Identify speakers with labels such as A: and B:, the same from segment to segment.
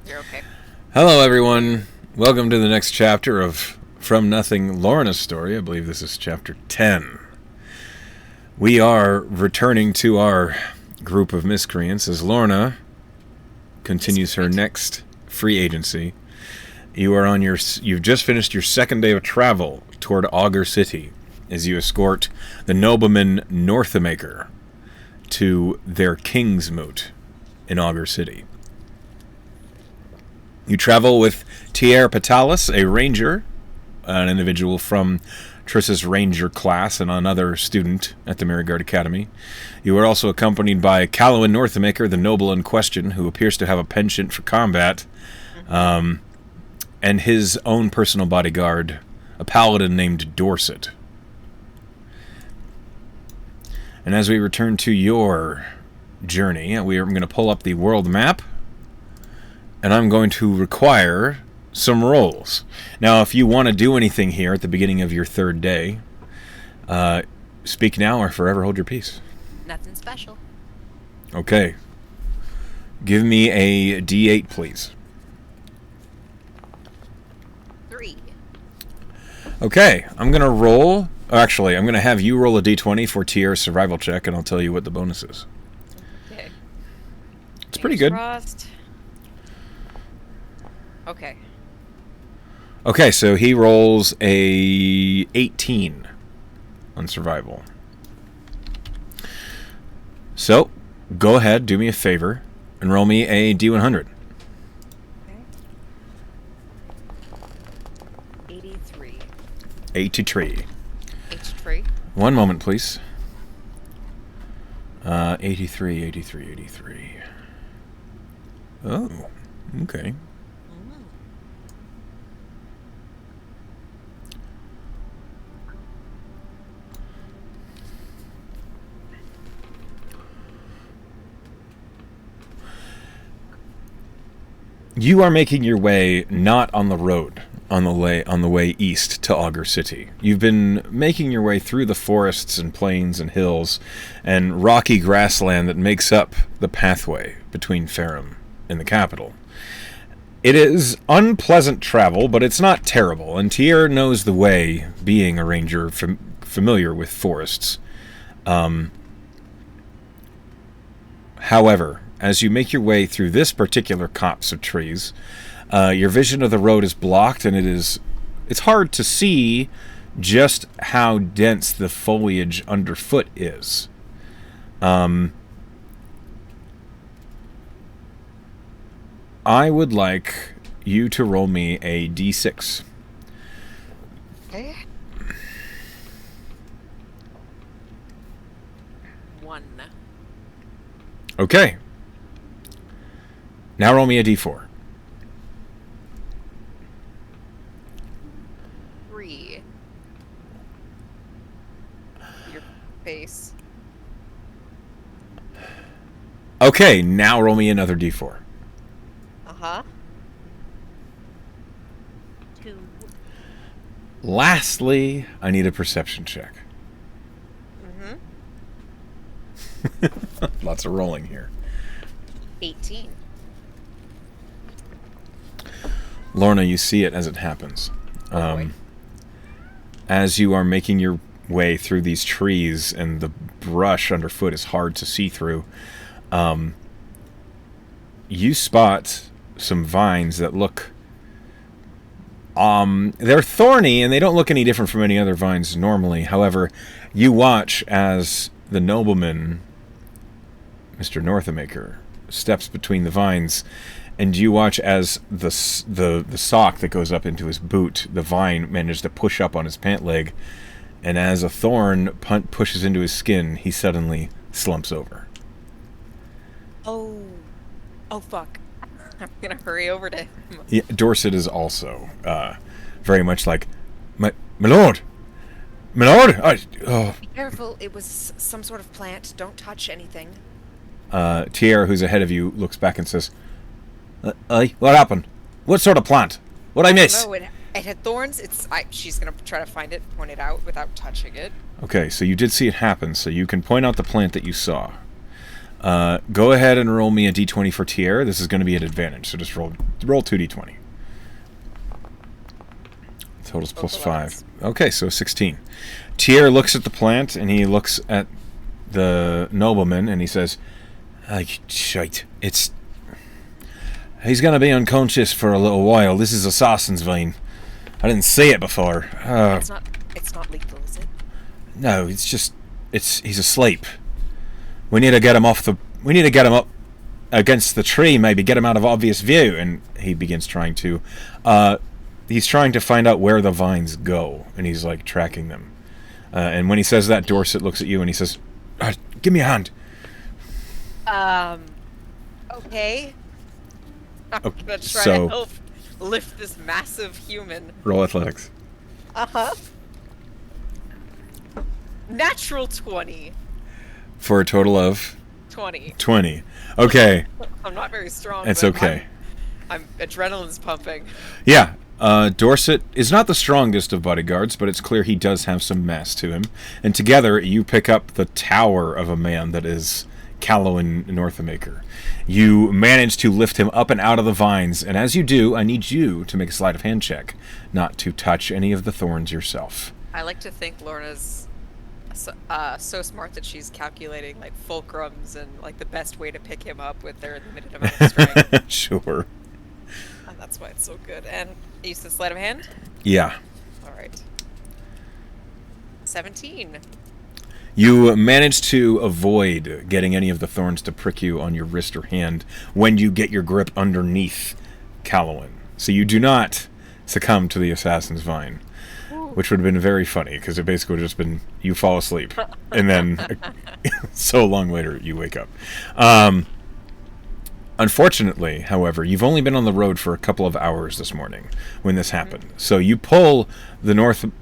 A: You're okay.
B: Hello, everyone. Welcome to the next chapter of From Nothing Lorna's story. I believe this is chapter 10. We are returning to our group of miscreants as Lorna continues her next free agency. You've just finished your second day of travel toward Augur City as you escort the nobleman Northamaker to their king's moot in Augur City. You travel with Tier Patalis, a ranger, an individual from Triss's ranger class and another student at the Mirrorguard Academy. You are also accompanied by Callowin Northamaker, the noble in question, who appears to have a penchant for combat, and his own personal bodyguard, a paladin named Dorset. And as we return to your journey, we are going to pull up the world map, and I'm going to require some rolls. Now, if you want to do anything here at the beginning of your third day, speak now or forever hold your peace.
A: Nothing special.
B: Okay. Give me a D8, please.
A: 3.
B: Okay, I'm going to roll... Actually, I'm going to have you roll a D20 for Tier's survival check, and I'll tell you what the bonus is.
A: Okay.
B: It's pretty good.
A: Crossed. Okay.
B: Okay, so he rolls a 18 on survival. So, go ahead, do me a favor, and roll me a D100.
A: Okay. 83.
B: 83.
A: 83.
B: One moment, please. 83. Oh, okay. You are making your way not on the road, on the way east to Augur City. You've been making your way through the forests and plains and hills and rocky grassland that makes up the pathway between Ferrum and the capital. It is unpleasant travel, but it's not terrible, and Tier knows the way, being a ranger familiar with forests. However, as you make your way through this particular copse of trees, your vision of the road is blocked, and it's hard to see just how dense the foliage underfoot is. I would like you to roll me a D6.
A: Okay. 1.
B: Okay. Now roll me a D4.
A: 3. Your face.
B: Okay, now roll me another D4.
A: Uh-huh. 2.
B: Lastly, I need a perception check. Lots of rolling here.
A: 18.
B: Lorna, you see it as it happens. As you are making your way through these trees and the brush underfoot is hard to see through, you spot some vines that look... they're thorny and they don't look any different from any other vines normally. However, you watch as the nobleman, Mr. Northamaker, steps between the vines, and you watch as the sock that goes up into his boot, the vine manages to push up on his pant leg, and as a thorn pushes into his skin, he suddenly slumps over.
A: Oh, fuck. I'm gonna hurry over to him.
B: Yeah, Dorset is also very much like, my lord! My lord! Oh.
A: Be careful, it was some sort of plant. Don't touch anything.
B: Tier, who's ahead of you, looks back and says, what happened? What sort of plant? What'd I miss?
A: No, it had thorns. She's gonna try to find it, point it out without touching it.
B: Okay, so you did see it happen, so you can point out the plant that you saw. Go ahead and roll me a d20 for Tierra. This is going to be an advantage, so just roll 2d20. Total's plus 5. Okay, so 16. Tierra looks at the plant, and he looks at the nobleman, and he says, shite. He's going to be unconscious for a little while. This is assassin's vein. I didn't see it before.
A: It's not lethal, is it?
B: No, he's asleep. We need to get him up against the tree, maybe get him out of obvious view. And he begins trying to, he's trying to find out where the vines go, and he's like tracking them. And when he says that, Dorset looks at you and he says, "Give me a hand."
A: Okay. I'm gonna try
B: so
A: to help lift this massive human.
B: roll athletics.
A: Uh-huh. Natural 20.
B: For a total of
A: 20.
B: 20. Okay.
A: I'm not very strong.
B: It's
A: but
B: okay.
A: I'm adrenaline's pumping.
B: Yeah. Dorset is not the strongest of bodyguards, but it's clear he does have some mass to him. And together, you pick up the tower of a man that is Callowin Northamaker. You manage to lift him up and out of the vines, and as you do, I need you to make a sleight of hand check, not to touch any of the thorns yourself.
A: I like to think Lorna's so smart that she's calculating like fulcrums and like the best way to pick him up with their limited amount of strength.
B: Sure.
A: And that's why it's so good. And you said sleight of hand?
B: Yeah.
A: All right. 17.
B: You manage to avoid getting any of the thorns to prick you on your wrist or hand when you get your grip underneath Callowin. So you do not succumb to the assassin's vine, which would have been very funny because it basically would have just been you fall asleep and then so long later you wake up. Unfortunately, however, you've only been on the road for a couple of hours this morning when this happened. So you pull Mr.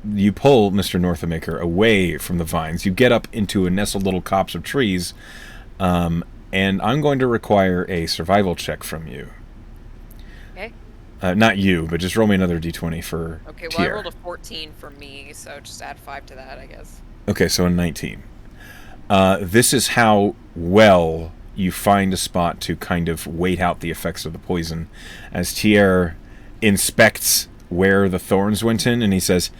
B: Northamaker away from the vines. You get up into a nestled little copse of trees, and I'm going to require a survival check from you.
A: Okay.
B: Not you, but just roll me another d20 for
A: Okay, well,
B: Tier.
A: I rolled a 14 for me, so just add 5 to that, I guess.
B: Okay, so a 19. This is how well you find a spot to kind of wait out the effects of the poison as Tier inspects where the thorns went in, and he says,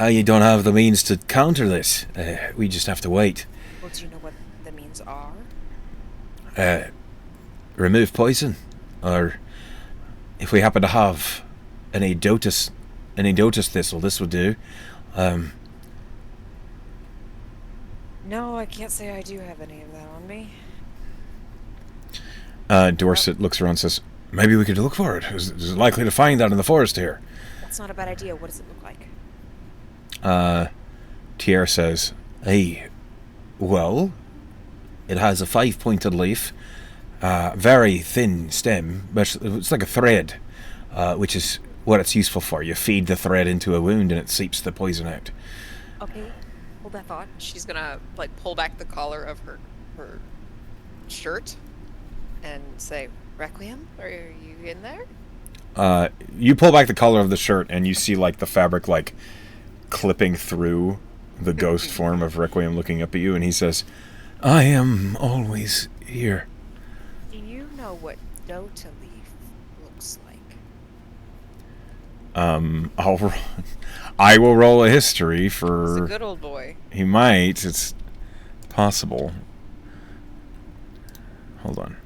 B: you don't have the means to counter this. We just have to wait.
A: Well, do you know what the means are?
B: Remove poison, or if we happen to have an Adotus thistle, this will do.
A: No, I can't say I do have any of that on me.
B: Dorset looks around and says, maybe we could look for it. Is likely to find that in the forest here.
A: That's not a bad idea. What does it look like?
B: Tier says, hey, well, it has a 5-pointed leaf, very thin stem, but it's like a thread, which is what it's useful for. You feed the thread into a wound and it seeps the poison out.
A: Okay, hold that thought. She's gonna like pull back the collar of her shirt and say, Requiem, are you in there?
B: You pull back the collar of the shirt and you see like the fabric like clipping through the ghost form of Requiem looking up at you, and he says, I am always here.
A: Do you know what Dota leaf looks like?
B: I will roll a history for...
A: He's a good old boy.
B: He might. It's possible. Hold on.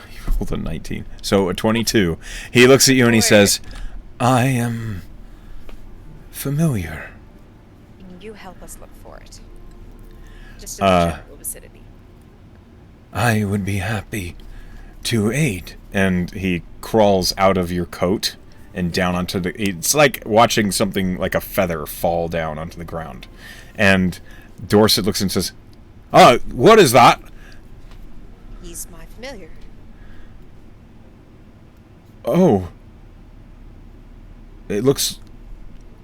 B: He rolled a 19. So a 22. He looks at you and he says, I am familiar.
A: Can you help us look for it? Just in the general vicinity.
B: I would be happy to aid. And he crawls out of your coat and down onto the... It's like watching something like a feather fall down onto the ground. And Dorset looks and says, what is that?
A: He's my familiar.
B: Oh. It looks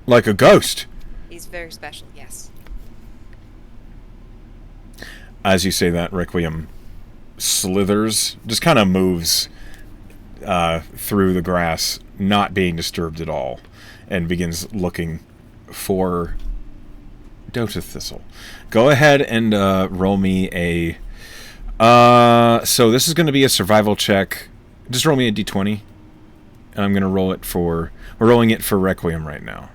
B: like a ghost.
A: He's very special, yes.
B: As you say that, Requiem slithers, just kind of moves through the grass, not being disturbed at all, and begins looking for Dota Thistle. Go ahead and roll me a... so this is going to be a survival check. Just roll me a d20. And I'm going to roll it for... We're rolling it for Requiem right now.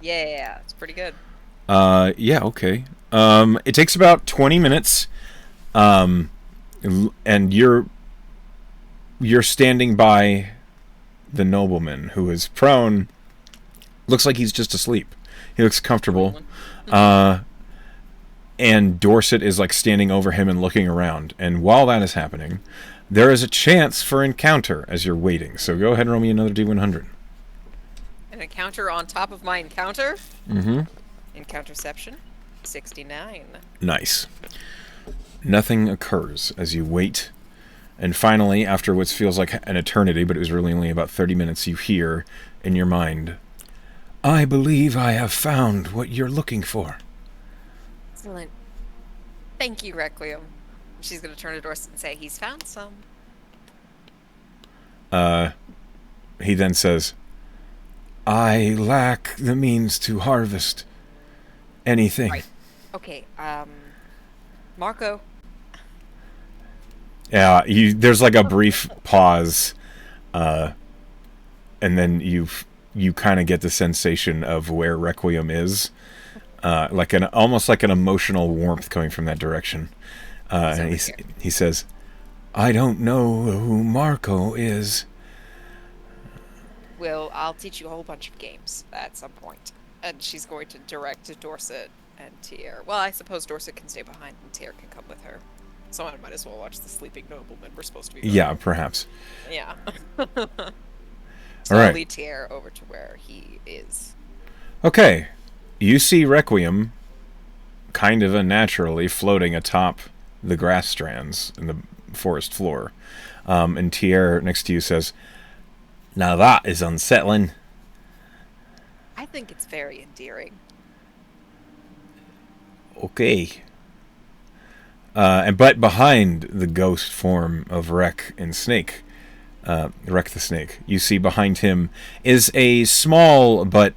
A: Yeah, it's pretty good.
B: Yeah, okay. It takes about 20 minutes. And you're standing by the nobleman who is prone. Looks like he's just asleep. He looks comfortable. And Dorset is like standing over him and looking around. And while that is happening, there is a chance for encounter as you're waiting. So go ahead and roll me another D100.
A: An encounter on top of my encounter?
B: Mm-hmm.
A: Encounterception, 69.
B: Nice. Nothing occurs as you wait. And finally, after what feels like an eternity, but it was really only about 30 minutes, you hear in your mind, I believe I have found what you're looking for.
A: Excellent. Thank you, Requiem. She's going to turn to Dorset and say, he's found some.
B: He then says, I lack the means to harvest anything.
A: Right. Okay, Marco.
B: Yeah, there's like a brief pause, and then you kind of get the sensation of where Requiem is, like almost like an emotional warmth coming from that direction. And he says, I don't know who Marco is.
A: Well, I'll teach you a whole bunch of games at some point. And she's going to direct to Dorset and Tier. Well, I suppose Dorset can stay behind and Tier can come with her. So I might as well watch the Sleeping Nobleman. We're supposed to be going.
B: Yeah, perhaps.
A: Yeah.
B: All
A: I'll
B: right.
A: lead Tier over to where he is.
B: Okay. You see Requiem kind of unnaturally floating atop the grass strands in the forest floor. And Tier next to you says, now that is unsettling.
A: I think it's very endearing.
B: Okay. But behind the ghost form of Rek and Snake, Rek the Snake, you see behind him is a small, but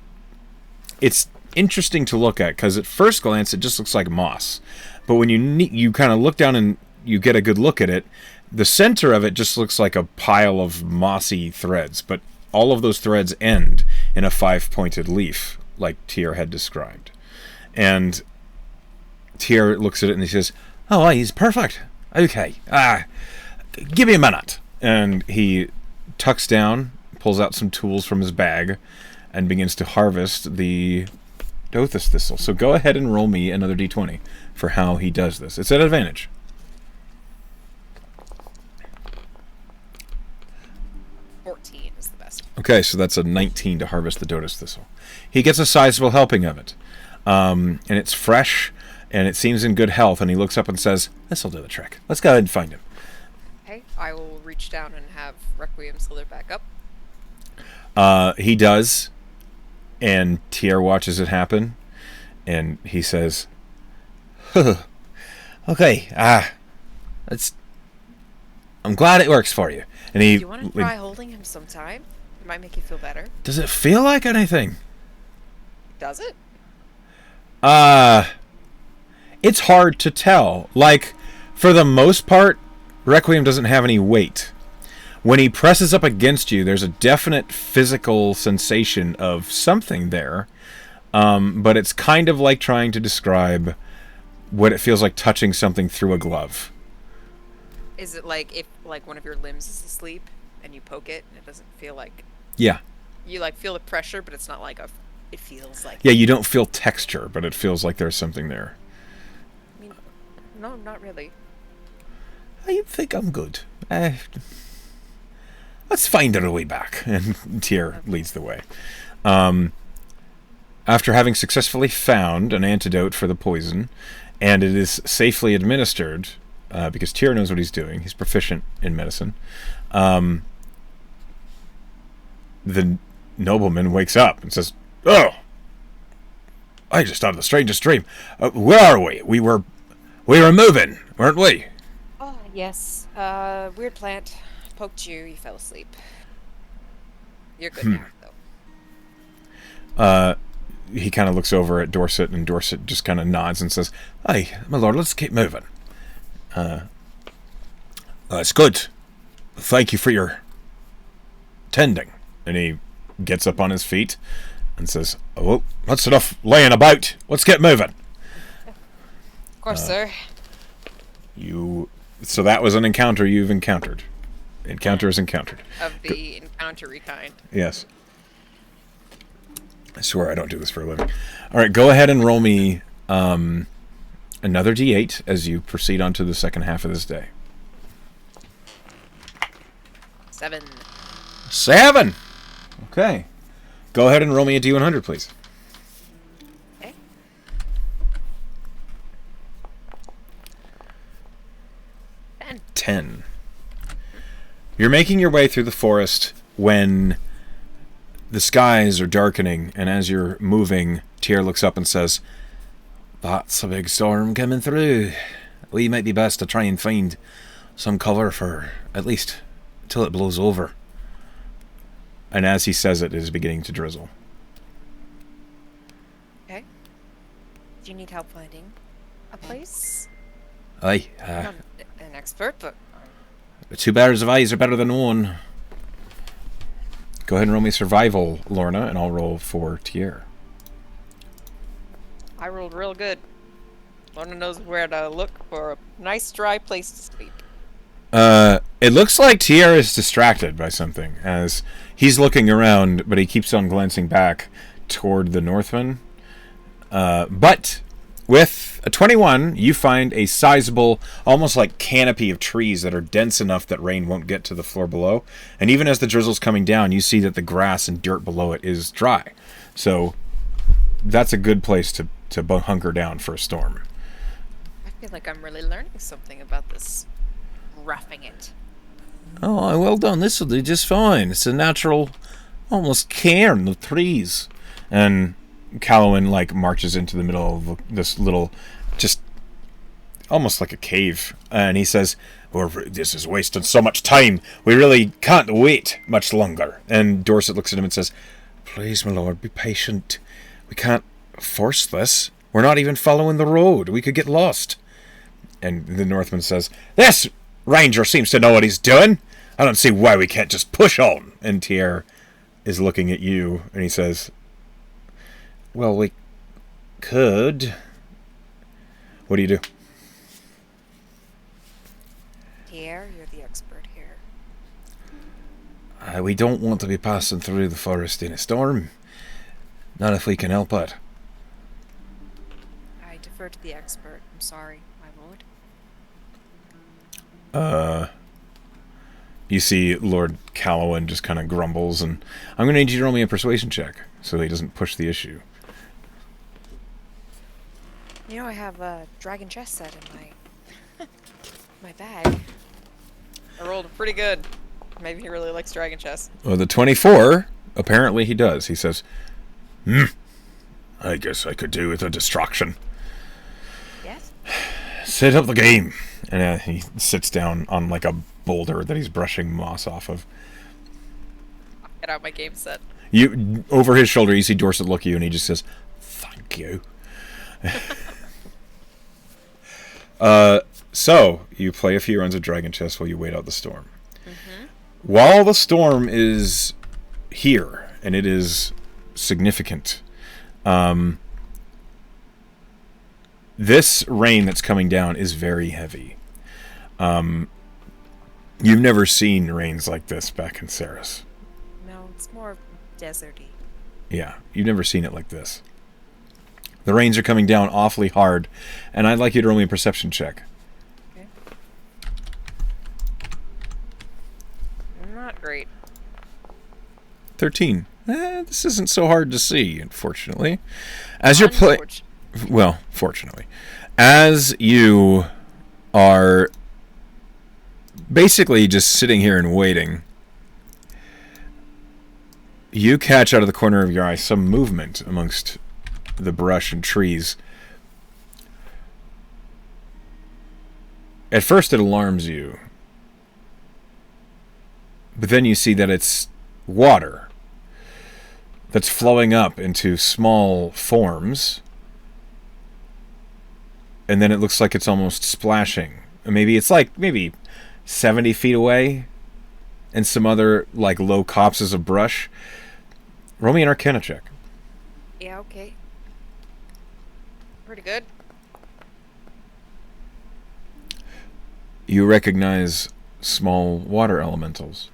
B: it's interesting to look at because at first glance it just looks like moss. But when you kind of look down and you get a good look at it, the center of it just looks like a pile of mossy threads. But all of those threads end in a 5-pointed leaf, like Tier had described. And Tier looks at it and he says, oh, he's perfect. Okay. Give me a minute. And he tucks down, pulls out some tools from his bag, and begins to harvest the Dothis Thistle. So go ahead and roll me another d20 for how he does this. It's at advantage.
A: 14 is the best.
B: Okay, so that's a 19 to harvest the Dothis Thistle. He gets a sizable helping of it. And it's fresh, and it seems in good health, and he looks up and says, this'll do the trick. Let's go ahead and find him.
A: Okay, I will reach down and have Requiem slither back up.
B: He does, and Tier watches it happen, and he says, okay, I'm glad it works for you. And
A: Do you want to try holding him sometime? It might make you feel better.
B: Does it feel like anything?
A: Does it?
B: It's hard to tell. Like, for the most part, Requiem doesn't have any weight. When he presses up against you, there's a definite physical sensation of something there. But it's kind of like trying to describe what it feels like touching something through a glove.
A: Is it like if like one of your limbs is asleep and you poke it and it doesn't feel like...
B: Yeah.
A: You like feel the pressure, but it's not like it feels like...
B: Yeah, you don't feel texture, but it feels like there's something there.
A: I mean, no, not really.
B: I think I'm good. Let's find our way back. And Tier leads the way. After having successfully found an antidote for the poison, and it is safely administered, because Tier knows what he's doing, he's proficient in medicine, the nobleman wakes up and says, oh, I just had the strangest dream. Where are we? We were moving, weren't we?
A: Oh, yes. Weird plant. Poked you. You fell asleep. You're good now, though.
B: He kind of looks over at Dorset, and Dorset just kind of nods and says, "Aye, my lord, let's keep moving. That's good. Thank you for your tending." And he gets up on his feet and says, "Oh, well, that's enough laying about. Let's get moving."
A: Of course, sir.
B: So that was an encounter you've encountered. Encounter is encountered.
A: Of the encountery kind.
B: Yes. I swear I don't do this for a living. All right, go ahead and roll me another d8 as you proceed on to the second half of this day.
A: 7.
B: 7! Okay. Go ahead and roll me a d100, please.
A: Okay.
B: 10. You're making your way through the forest when the skies are darkening, and as you're moving, Tyr looks up and says, "That's a big storm coming through. We might be best to try and find some cover for at least till it blows over." And as he says it is beginning to drizzle.
A: Okay. Do you need help finding a place?
B: Aye.
A: I'm not an expert, but...
B: Two pairs of eyes are better than one. Go ahead and roll me survival, Lorna, and I'll roll for Tyr.
A: I rolled real good. Lorna knows where to look for a nice dry place to sleep.
B: It looks like Tyr is distracted by something as he's looking around, but he keeps on glancing back toward the Northman. But with a 21, you find a sizable, almost like canopy of trees that are dense enough that rain won't get to the floor below. And even as the drizzle's coming down, you see that the grass and dirt below it is dry. So that's a good place to hunker down for a storm.
A: I feel like I'm really learning something about this roughing it.
B: Oh, well done. This will do just fine. It's a natural, almost cairn of trees. And Callowin, marches into the middle of this little, just almost like a cave. And he says, "This is wasting so much time. We really can't wait much longer." And Dorset looks at him and says, "Please, my lord, be patient. We can't force this. We're not even following the road. We could get lost." And the Northman says, "This ranger seems to know what he's doing. I don't see why we can't just push on." And Tyr is looking at you, and he says, "Well, we could." What do you do?
A: Tyr, you're the expert here.
B: We don't want to be passing through the forest in a storm. Not if we can help it.
A: I defer to the expert. I'm sorry, my lord.
B: You see Lord Callowin just kind of grumbles, and I'm going to need you to roll me a persuasion check so he doesn't push the issue.
A: You know, I have a dragon chess set in my bag. I rolled pretty good. Maybe he really likes dragon chess.
B: Well, the 24, apparently he does. He says, "I guess I could do with a distraction.
A: Yes?
B: Set up the game." And he sits down on a boulder that he's brushing moss off of.
A: I'll get out my game set.
B: You, over his shoulder, you see Dorset look at you, and he just says, "Thank you." So, you play a few runs of Dragon Chess while you wait out the storm.
A: Mm-hmm.
B: While the storm is here, and it is significant, this rain that's coming down is very heavy. You've never seen rains like this back in Ceres.
A: No, it's more deserty.
B: Yeah, you've never seen it like this. The rains are coming down awfully hard, and I'd like you to roll me a perception check.
A: Okay. Not great.
B: 13. This isn't so hard to see, unfortunately. As you're playing... Well, fortunately. As you are basically just sitting here and waiting, you catch out of the corner of your eye some movement amongst the brush and trees. At first it alarms you, but then you see that it's water that's flowing up into small forms. And then it looks like it's almost splashing. Maybe it's like 70 feet away, and some other like low copses of brush. Roll me an Arcana check.
A: Yeah, okay. Pretty good.
B: You recognize small water elementals.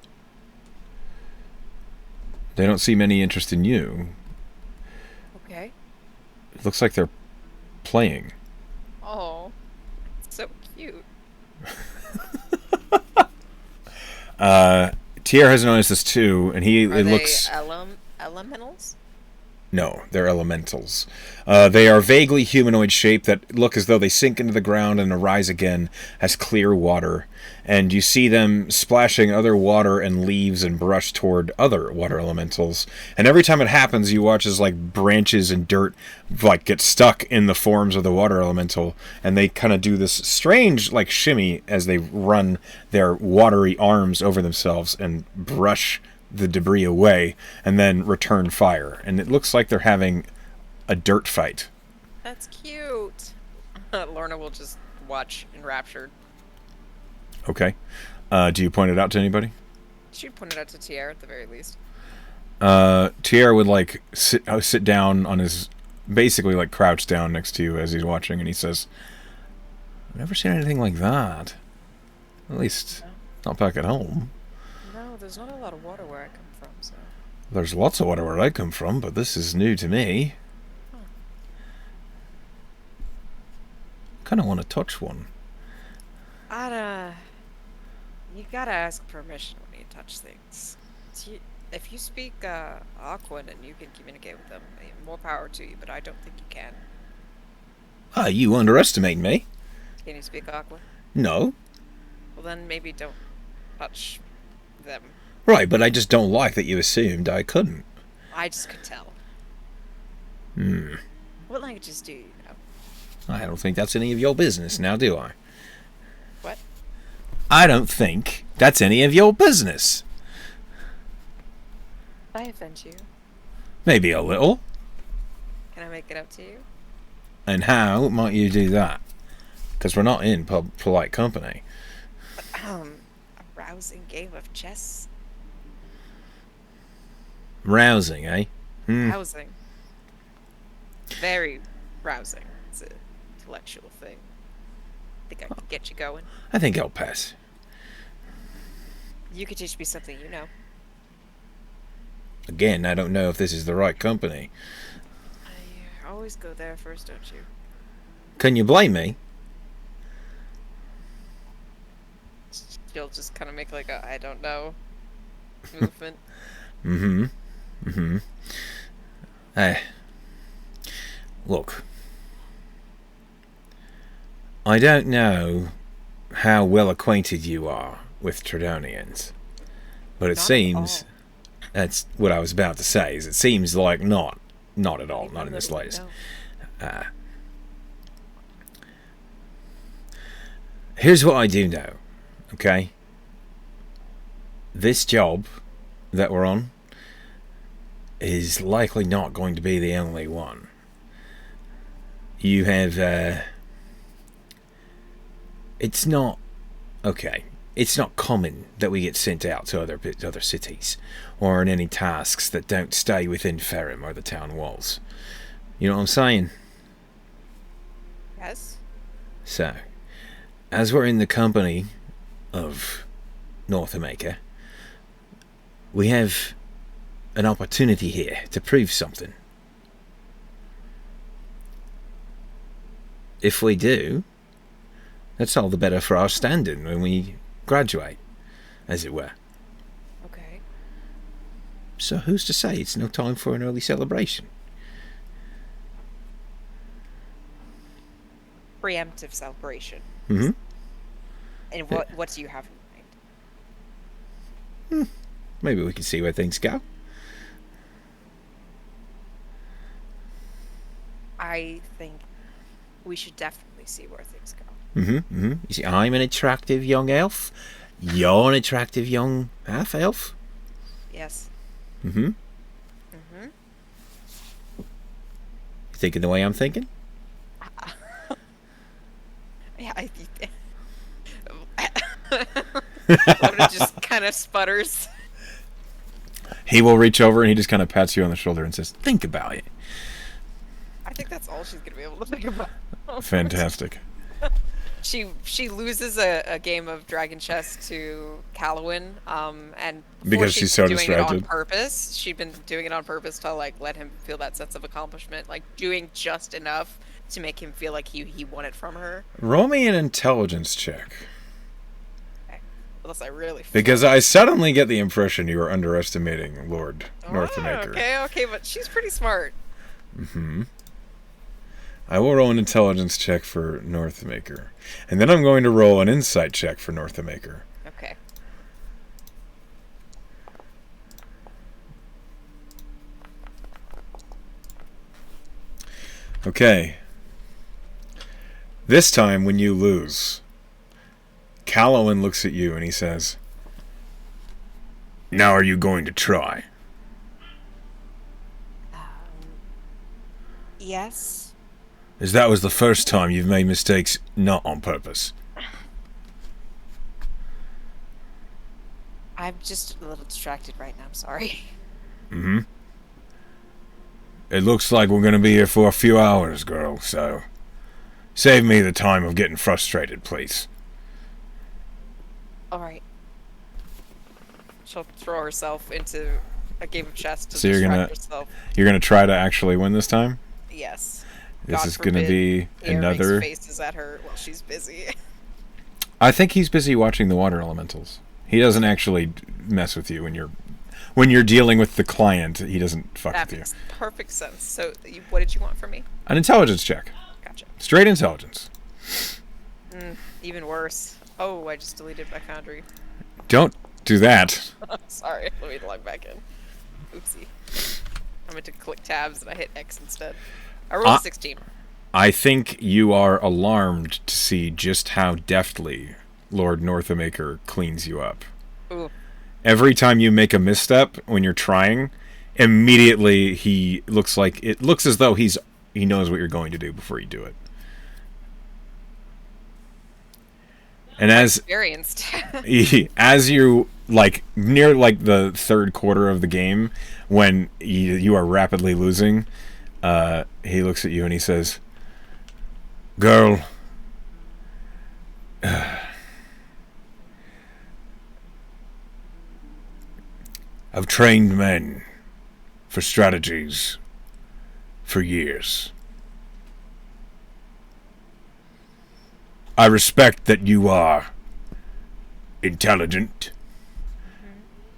B: They don't seem any interest in you.
A: Okay.
B: It looks like they're playing.
A: Oh, so cute.
B: Tier has noticed this too, and
A: Are they
B: looks.
A: elementals?
B: No, they're elementals. They are vaguely humanoid shaped that look as though they sink into the ground and arise again as clear water. And you see them splashing other water and leaves and brush toward other water elementals. And every time it happens, you watch as like branches and dirt like get stuck in the forms of the water elemental, and they kind of do this strange like shimmy as they run their watery arms over themselves and brush the debris away and then return fire. And it looks like they're having a dirt fight.
A: That's cute. Lorna will just watch enraptured.
B: Okay. Do you point it out to anybody?
A: She'd point it out to Tier at the very least.
B: Tier would like sit down on his, basically like crouch down next to you as he's watching, and he says, "I've never seen anything like that. At least not back at home.
A: No, there's not a lot of water where I come from, so...
B: There's lots of water where I come from, but this is new to me.
A: Huh.
B: Kind of want to touch one."
A: You gotta ask permission when you touch things. If you speak Aquan and you can communicate with them, more power to you, but I don't think you can.
B: Ah, you underestimate me.
A: Can you speak Aquan?
B: No.
A: Well, then maybe don't touch them.
B: Right, but I just don't like that you assumed I couldn't.
A: I just could tell.
B: Hmm.
A: What languages do you know?
B: I don't think that's any of your business now, do I?
A: What?
B: I don't think that's any of your business.
A: I offend you.
B: Maybe a little.
A: Can I make it up to you?
B: And how might you do that? Because we're not in polite company.
A: A rousing game of chess?
B: Rousing, eh?
A: Rousing. Very rousing. It's an intellectual thing. Think I could get you going?
B: I think I'll pass.
A: You could teach me something you know.
B: Again, I don't know if this is the right company.
A: I always go there first, don't you?
B: Can you blame me?
A: She'll just kind of make like a I don't know movement.
B: Look. I don't know how well acquainted you are with Tredonians, but it
A: Not at
B: seems
A: all.
B: that's what I was about to say. Is it seems like not at all, not in the slightest.
A: No.
B: Here's what I do know, okay? This job that we're on is likely not going to be the only one. You have, it's not, okay, it's not common that we get sent out to other cities, or on any tasks that don't stay within Ferrum or the town walls. You know what I'm saying?
A: Yes.
B: So, as we're in the company of North America, we have an opportunity here to prove something. If we do, that's all the better for our standing when we graduate, as it were.
A: Okay.
B: So who's to say it's no time for an early celebration?
A: Preemptive celebration.
B: Mm-hmm.
A: And what do you have in mind?
B: Maybe we can see where things go.
A: I think we should definitely see where things go.
B: You see, I'm an attractive young elf. You're an attractive young half elf.
A: Yes.
B: Mm-hmm. Thinking the way I'm thinking?
A: Yeah, Lorna just kind of sputters.
B: He will reach over and he just kind of pats you on the shoulder and says, think about it.
A: I think that's all she's gonna be able to think about.
B: Fantastic.
A: She loses a game of Dragon Chess to Callowin, and
B: Because she's so
A: doing it on
B: distracted.
A: purpose. She'd been doing it on purpose to like let him feel that sense of accomplishment, like doing just enough to make him feel like he won it from her.
B: Roll me an intelligence check.
A: Okay. Unless I really
B: Because I suddenly get the impression you are underestimating Lord Northamaker.
A: Okay, but she's pretty smart.
B: Mm-hmm. I will roll an intelligence check for Northamaker. And then I'm going to roll an insight check for Northamaker.
A: Okay.
B: Okay. This time, when you lose, Callowin looks at you and he says, now are you going to try?
A: Yes.
B: As that was the first time you've made mistakes not on purpose.
A: I'm just a little distracted right now. I'm sorry.
B: Mm-hmm. It looks like we're going to be here for a few hours, girl, so save me the time of getting frustrated, please.
A: All right. She'll throw herself into a game of chess to
B: So
A: distract herself.
B: You're gonna try to actually win this time?
A: Yes.
B: This
A: God
B: is gonna
A: forbid
B: be
A: Air
B: another.
A: makes faces at her while she's busy.
B: I think he's busy watching the water elementals. He doesn't actually mess with you when you're dealing with the client. He doesn't fuck
A: That
B: with you.
A: makes perfect sense. So, what did you want from me?
B: An intelligence check.
A: Gotcha.
B: Straight intelligence.
A: Even worse. Oh, I just deleted my Foundry.
B: Don't do that.
A: Sorry, let me log back in. Oopsie. I meant to click tabs and I hit X instead. I rolled a 16.
B: I think you are alarmed to see just how deftly Lord Northamaker cleans you up.
A: Ooh.
B: Every time you make a misstep when you're trying, immediately he looks like it looks as though he knows what you're going to do before you do it. And as
A: Experienced.
B: as you like near like the third quarter of the game, when you are rapidly losing, he looks at you and he says, "Girl, I've trained men for strategies for years. I respect that you are intelligent,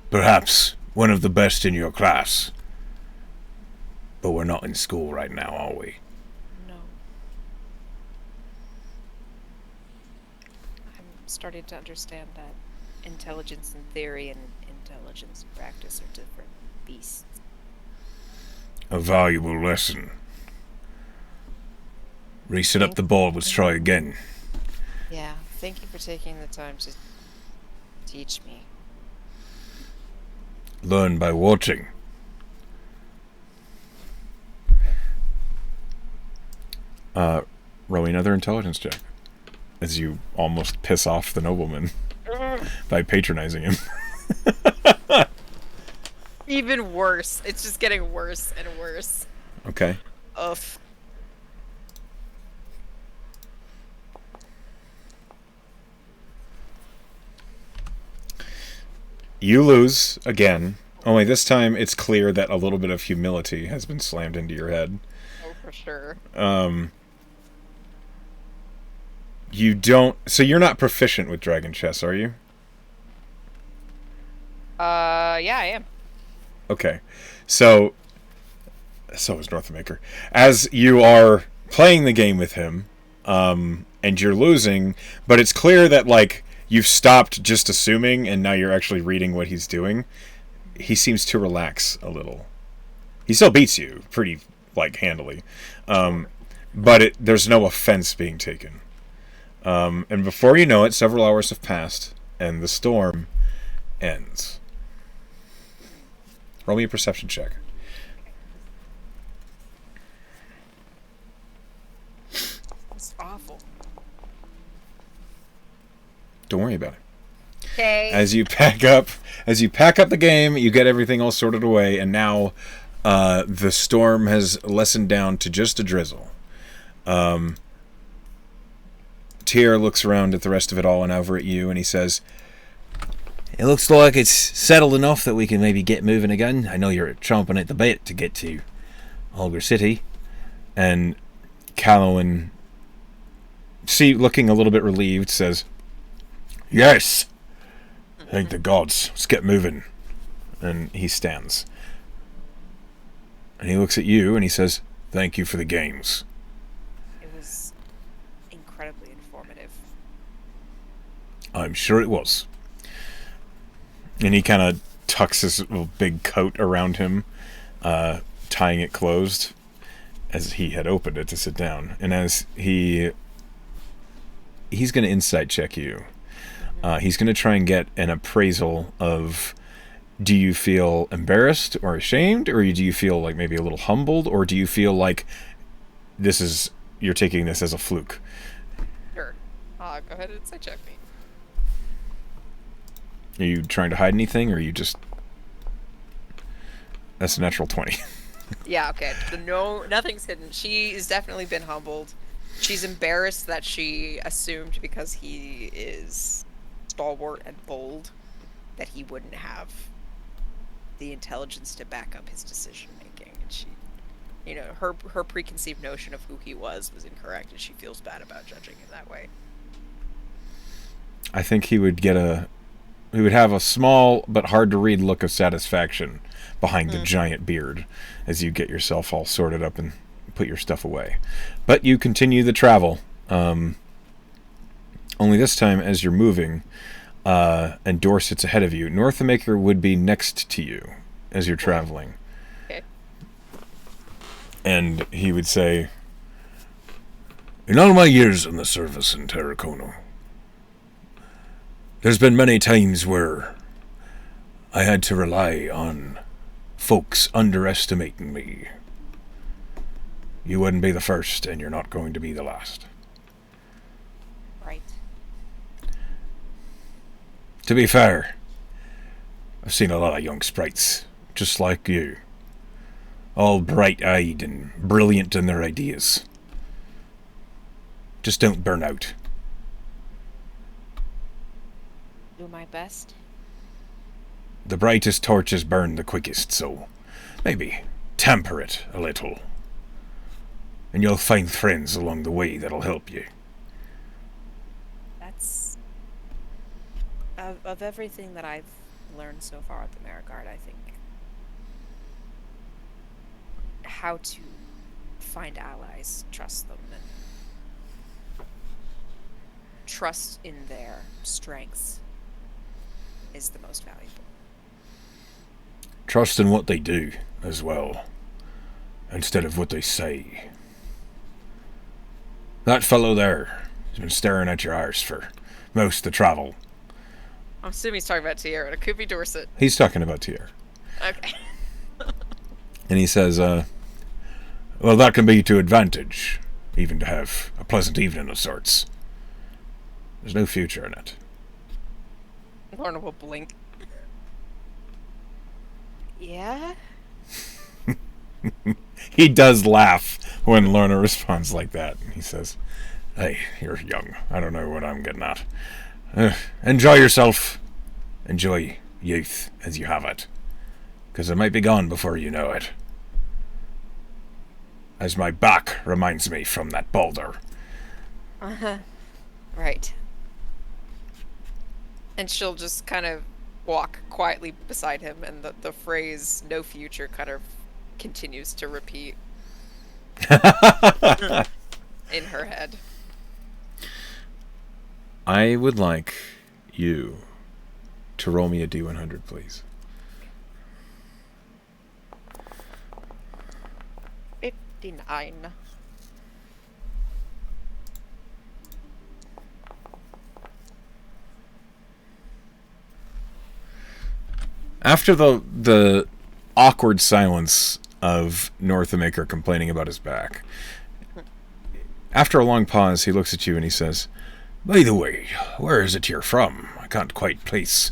B: perhaps one of the best in your class, but we're not in school right now, are we?"
A: No. I'm starting to understand that intelligence in theory and intelligence in practice are different beasts.
B: A valuable lesson. Reset up the board, let's try again.
A: Yeah, thank you for taking the time to teach me.
B: Learn by watching. Roll another intelligence check as you almost piss off the nobleman by patronizing him.
A: Even worse. It's just getting worse and worse.
B: Okay.
A: Ugh.
B: You lose again. Only this time it's clear that a little bit of humility has been slammed into your head.
A: Oh, for sure.
B: You don't. So you're not proficient with Dragon Chess, are you?
A: Yeah, I am.
B: Okay. So is Northamaker. As you are playing the game with him, and you're losing, but it's clear that, like, you've stopped just assuming, and now you're actually reading what he's doing. He seems to relax a little. He still beats you pretty, like, handily. But there's no offense being taken. And before you know it, several hours have passed, and the storm ends. Roll me a perception check.
A: It's awful.
B: Don't worry about it.
A: Okay.
B: As you pack up the game, you get everything all sorted away, and now the storm has lessened down to just a drizzle. Tyr looks around at the rest of it all and over at you, and he says, "It looks like it's settled enough that we can maybe get moving again. I know you're chomping at the bit to get to Alger City." And Callowin, looking a little bit relieved, says, "Yes! Thank the gods. Let's get moving." And he stands. And he looks at you and he says, "Thank you for the games."
A: It was incredibly informative.
B: I'm sure it was. And he kind of tucks his little big coat around him, tying it closed as he had opened it to sit down. And as he's going to insight check you. He's going to try and get an appraisal of, do you feel embarrassed or ashamed, or do you feel like maybe a little humbled, or do you feel like you're taking this as a fluke?
A: Sure. Go ahead and insight check me.
B: Are you trying to hide anything, or are you just... That's a natural 20.
A: Yeah, okay. Nothing's hidden. She's definitely been humbled. She's embarrassed that she assumed because he is stalwart and bold that he wouldn't have the intelligence to back up his decision making. And she, her preconceived notion of who he was incorrect, and she feels bad about judging him that way.
B: I think he would have a small but hard to read look of satisfaction behind the giant beard as you get yourself all sorted up and put your stuff away. But you continue the travel. Only this time, as you're moving, and Dorset's ahead of you, Northamaker would be next to you as you're traveling.
A: Okay.
B: And he would say, "In all my years in the service in Terracono, there's been many times where I had to rely on folks underestimating me. You wouldn't be the first, and you're not going to be the last.
A: Right.
B: To be fair, I've seen a lot of young sprites, just like you. All bright-eyed and brilliant in their ideas. Just don't burn out."
A: Do my best.
B: The brightest torches burn the quickest, so maybe temper it a little. And you'll find friends along the way that'll help you.
A: That's... Of everything that I've learned so far at the Marigard, I think how to find allies, trust them, and trust in their strengths is the most valuable.
B: Trust in what they do, as well, instead of what they say. That fellow there has been staring at your arse for most of the travel.
A: I'm assuming he's talking about Tierra. It could be Dorset.
B: He's talking about Tyr.
A: Okay.
B: And he says, well, that can be to advantage, even to have a pleasant evening of sorts. There's no future in it.
A: Lorna will blink. Yeah?
B: He does laugh when Lorna responds like that. He says, "Hey, you're young. I don't know what I'm getting at. Enjoy yourself. Enjoy youth as you have it. Because it might be gone before you know it. As my back reminds me from that boulder."
A: Uh-huh. Right. And she'll just kind of walk quietly beside him, and the phrase "no future" kind of continues to repeat in her head.
B: I would like you to roll me a D100, please.
A: 59.
B: After the awkward silence of Northamaker complaining about his back, After a long pause, he looks at you and he says, "By the way, where is it you're from? I can't quite place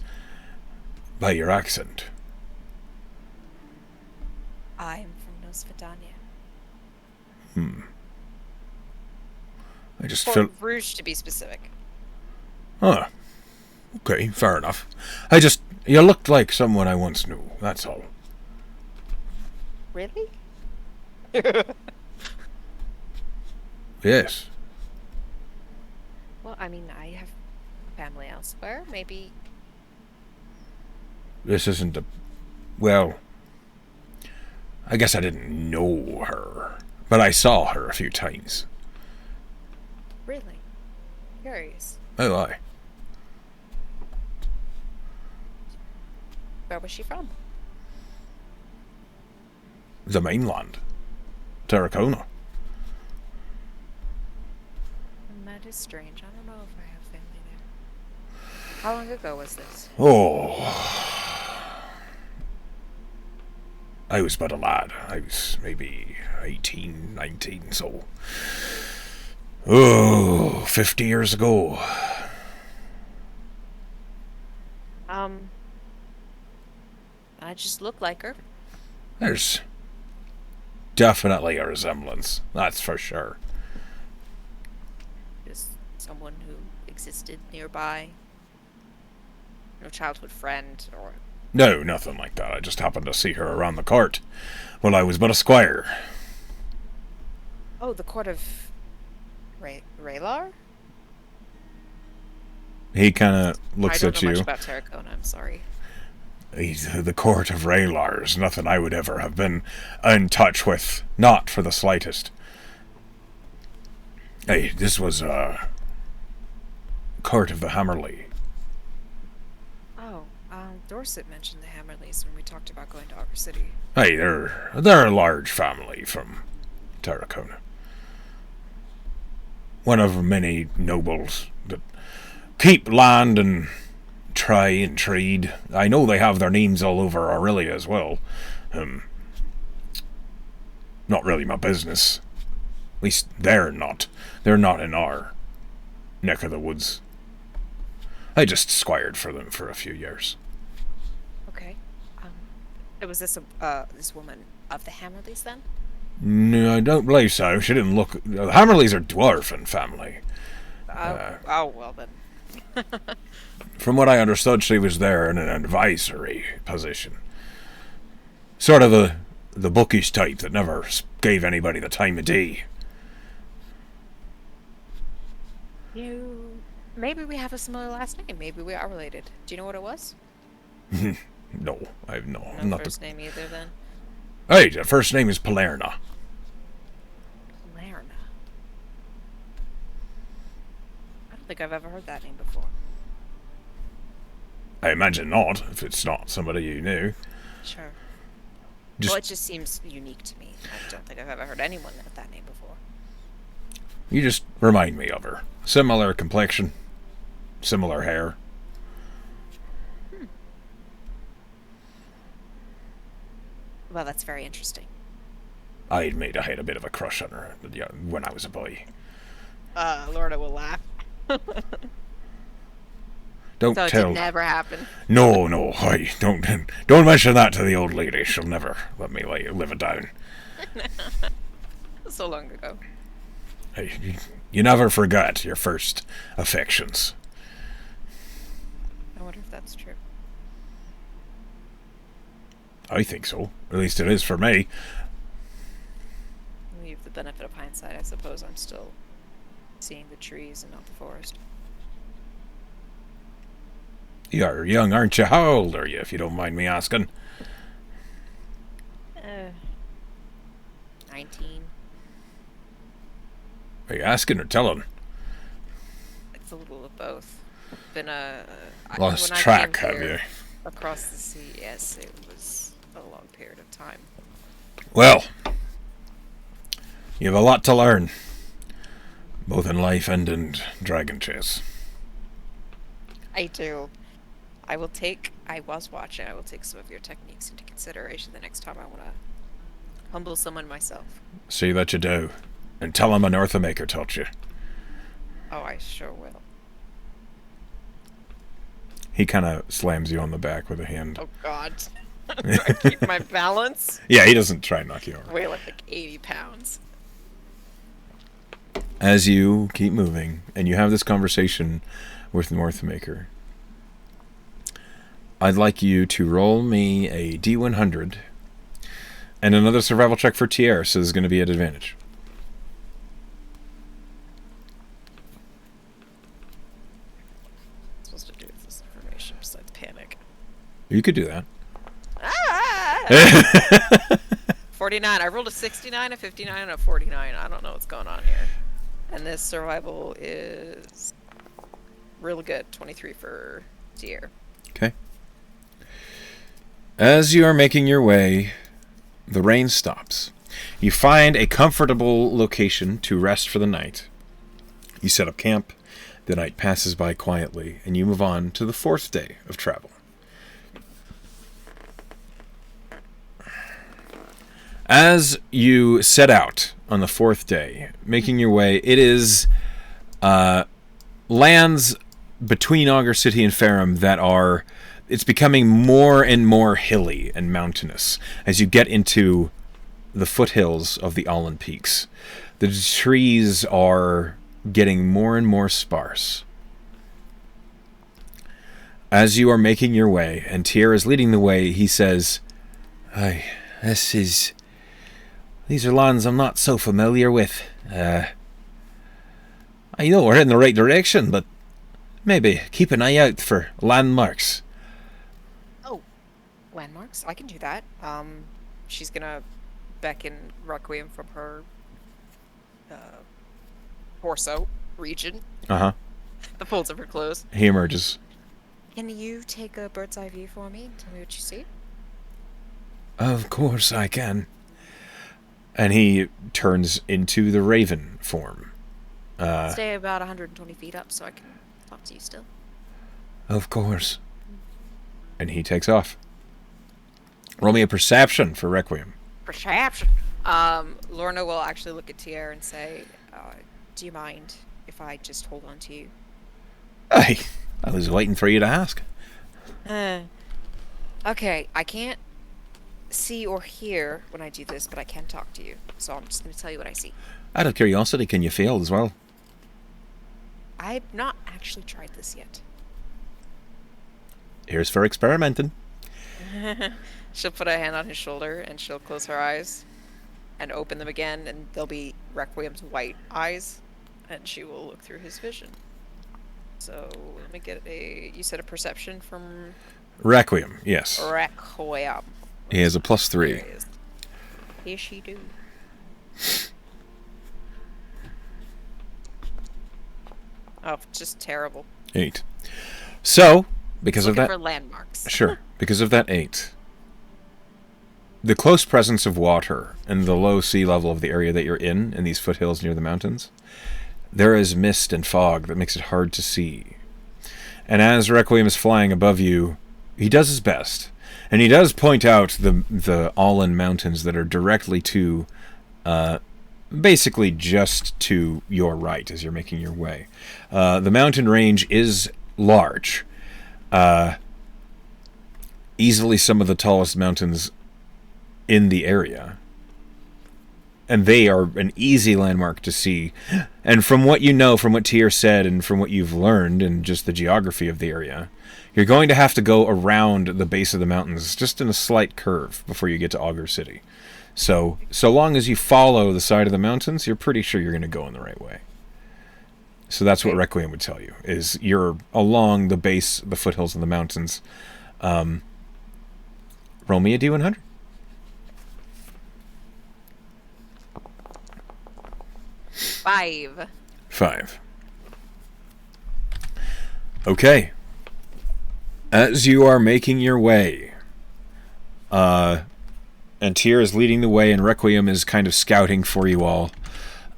B: by your accent."
A: I'm from Nosvedania.
B: I just feel...
A: Port Rouge, to be specific.
B: Huh. Okay, fair enough. You looked like someone I once knew, that's all.
A: Really?
B: Yes.
A: Well, I mean, I have family elsewhere. Maybe.
B: This isn't a... Well, I guess I didn't know her, but I saw her a few times.
A: Really? Curious.
B: Oh, aye.
A: Where was she from?
B: The mainland. Tarracona.
A: That is strange. I don't know if I have family there. How long ago was this?
B: Oh. I was but a lad. I was maybe 18, 19, so... Oh, 50 years ago.
A: I just look like her.
B: There's definitely a resemblance, that's for sure.
A: Just someone who existed nearby. No childhood friend, or...
B: No, nothing like that. I just happened to see her around the court while I was but a squire.
A: Oh, the court of... Raylar?
B: He kind of looks at you.
A: I don't know much about Tarracona, I'm sorry.
B: The court of Raylars, nothing I would ever have been in touch with, not for the slightest. Hey, this was court of the Hammerley.
A: Oh, Dorset mentioned the Hammerleys when we talked about going to Arbor City.
B: Hey, they're a large family from Tarracona. One of many nobles that keep land and try and trade. I know they have their names all over Aurelia as well. Not really my business. At least they're not. They're not in our neck of the woods. I just squired for them for a few years.
A: Okay. Was this this woman of the Hammerleys then?
B: No, I don't believe so. She didn't look... The Hammerleys are dwarfen family.
A: Well then.
B: From what I understood, she was there in an advisory position. Sort of the bookish type that never gave anybody the time of day.
A: Maybe we have a similar last name. Maybe we are related. Do you know what it was?
B: No, I have no.
A: No first name either then?
B: Hey, the first name is Palerna.
A: Lorna. I don't think I've ever heard that name before.
B: I imagine not, if it's not somebody you knew.
A: Sure. Well, it just seems unique to me. I don't think I've ever heard anyone with that name before.
B: You just remind me of her. Similar complexion. Similar hair.
A: Well, that's very interesting.
B: I admit I had a bit of a crush on her when I was a boy.
A: Lorna will laugh.
B: Don't
A: so
B: tell.
A: It did never happen.
B: No, don't mention that to the old lady. She'll never let me live it down.
A: So long ago.
B: Hey, you never forget your first affections.
A: I wonder if that's true.
B: I think so. At least it is for me.
A: We have the benefit of hindsight. I suppose I'm still seeing the trees and not the forest.
B: You're young, aren't you? How old are you, if you don't mind me asking?
A: 19.
B: Are you asking or telling?
A: It's a little of both. Been
B: Lost track, have you?
A: Across the sea, yes, it was a long period of time.
B: Well, you have a lot to learn, both in life and in Dragon Chase.
A: I do. I will take some of your techniques into consideration the next time I want to humble someone myself.
B: See that you do. And tell him an Earthamaker taught you.
A: Oh, I sure will.
B: He kind of slams you on the back with a hand.
A: Oh, God. Do I keep my balance?
B: Yeah, he doesn't try and knock you over.
A: Weigh like 80 pounds.
B: As you keep moving, and you have this conversation with Northmaker, I'd like you to roll me a D100 and another survival check for Tier, so there's going to be an advantage.
A: What's supposed to do with this information besides panic?
B: You could do that.
A: Ah! 49. I rolled a 69, a 59, and a 49. I don't know what's going on here. And this survival is really good. 23 for Tier.
B: Okay. As you are making your way, the rain stops. You find a comfortable location to rest for the night. You set up camp. The night passes by quietly, and you move on to the 4th day of travel. As you set out on the 4th day, making your way, it is lands between Augur City and Ferrum that are... It's becoming more and more hilly and mountainous as you get into the foothills of the Allan Peaks. The trees are getting more and more sparse. As you are making your way, and Tier is leading the way, he says, these are lands I'm not so familiar with. I know we're in the right direction, but maybe keep an eye out for landmarks.
A: Oh, landmarks? I can do that. She's gonna beckon Requiem from her torso region.
B: Uh-huh.
A: The folds of her clothes.
B: He emerges.
A: Can you take a bird's eye view for me and tell me what you see?
B: Of course I can. And he turns into the raven form.
A: Stay about 120 feet up so I can talk to you still.
B: Of course. And he takes off. Roll me a perception for Requiem.
A: Perception. Lorna will actually look at Tier and say, do you mind if I just hold on to you?
B: I was waiting for you to ask.
A: Okay, I can't see or hear when I do this, but I can talk to you. So I'm just going to tell you what I see.
B: Out of curiosity, can you feel as well?
A: I've not actually tried this yet.
B: Here's for experimenting.
A: She'll put a hand on his shoulder and she'll close her eyes and open them again, and they'll be Requiem's white eyes, and she will look through his vision. So let me get you said a perception from
B: Requiem, yes.
A: Requiem.
B: He has a +3.
A: Here she do. Oh, just terrible.
B: 8. So, because of that...
A: for landmarks.
B: Sure. Because of that 8, the close presence of water and the low sea level of the area that you're in these foothills near the mountains, there is mist and fog that makes it hard to see. And as Requiem is flying above you, he does his best. And he does point out the Allan Mountains that are directly to... basically just to your right as you're making your way. The mountain range is large. Easily some of the tallest mountains in the area. And they are an easy landmark to see. And from what you know, from what Tier said, and from what you've learned, and just the geography of the area, you're going to have to go around the base of the mountains, just in a slight curve, before you get to Augur City. So long as you follow the side of the mountains, you're pretty sure you're going to go in the right way. So that's what Requiem would tell you, is you're along the base, the foothills of the mountains. Roll me a D100.
A: 5.
B: Okay. As you are making your way, and Tier is leading the way, and Requiem is kind of scouting for you all,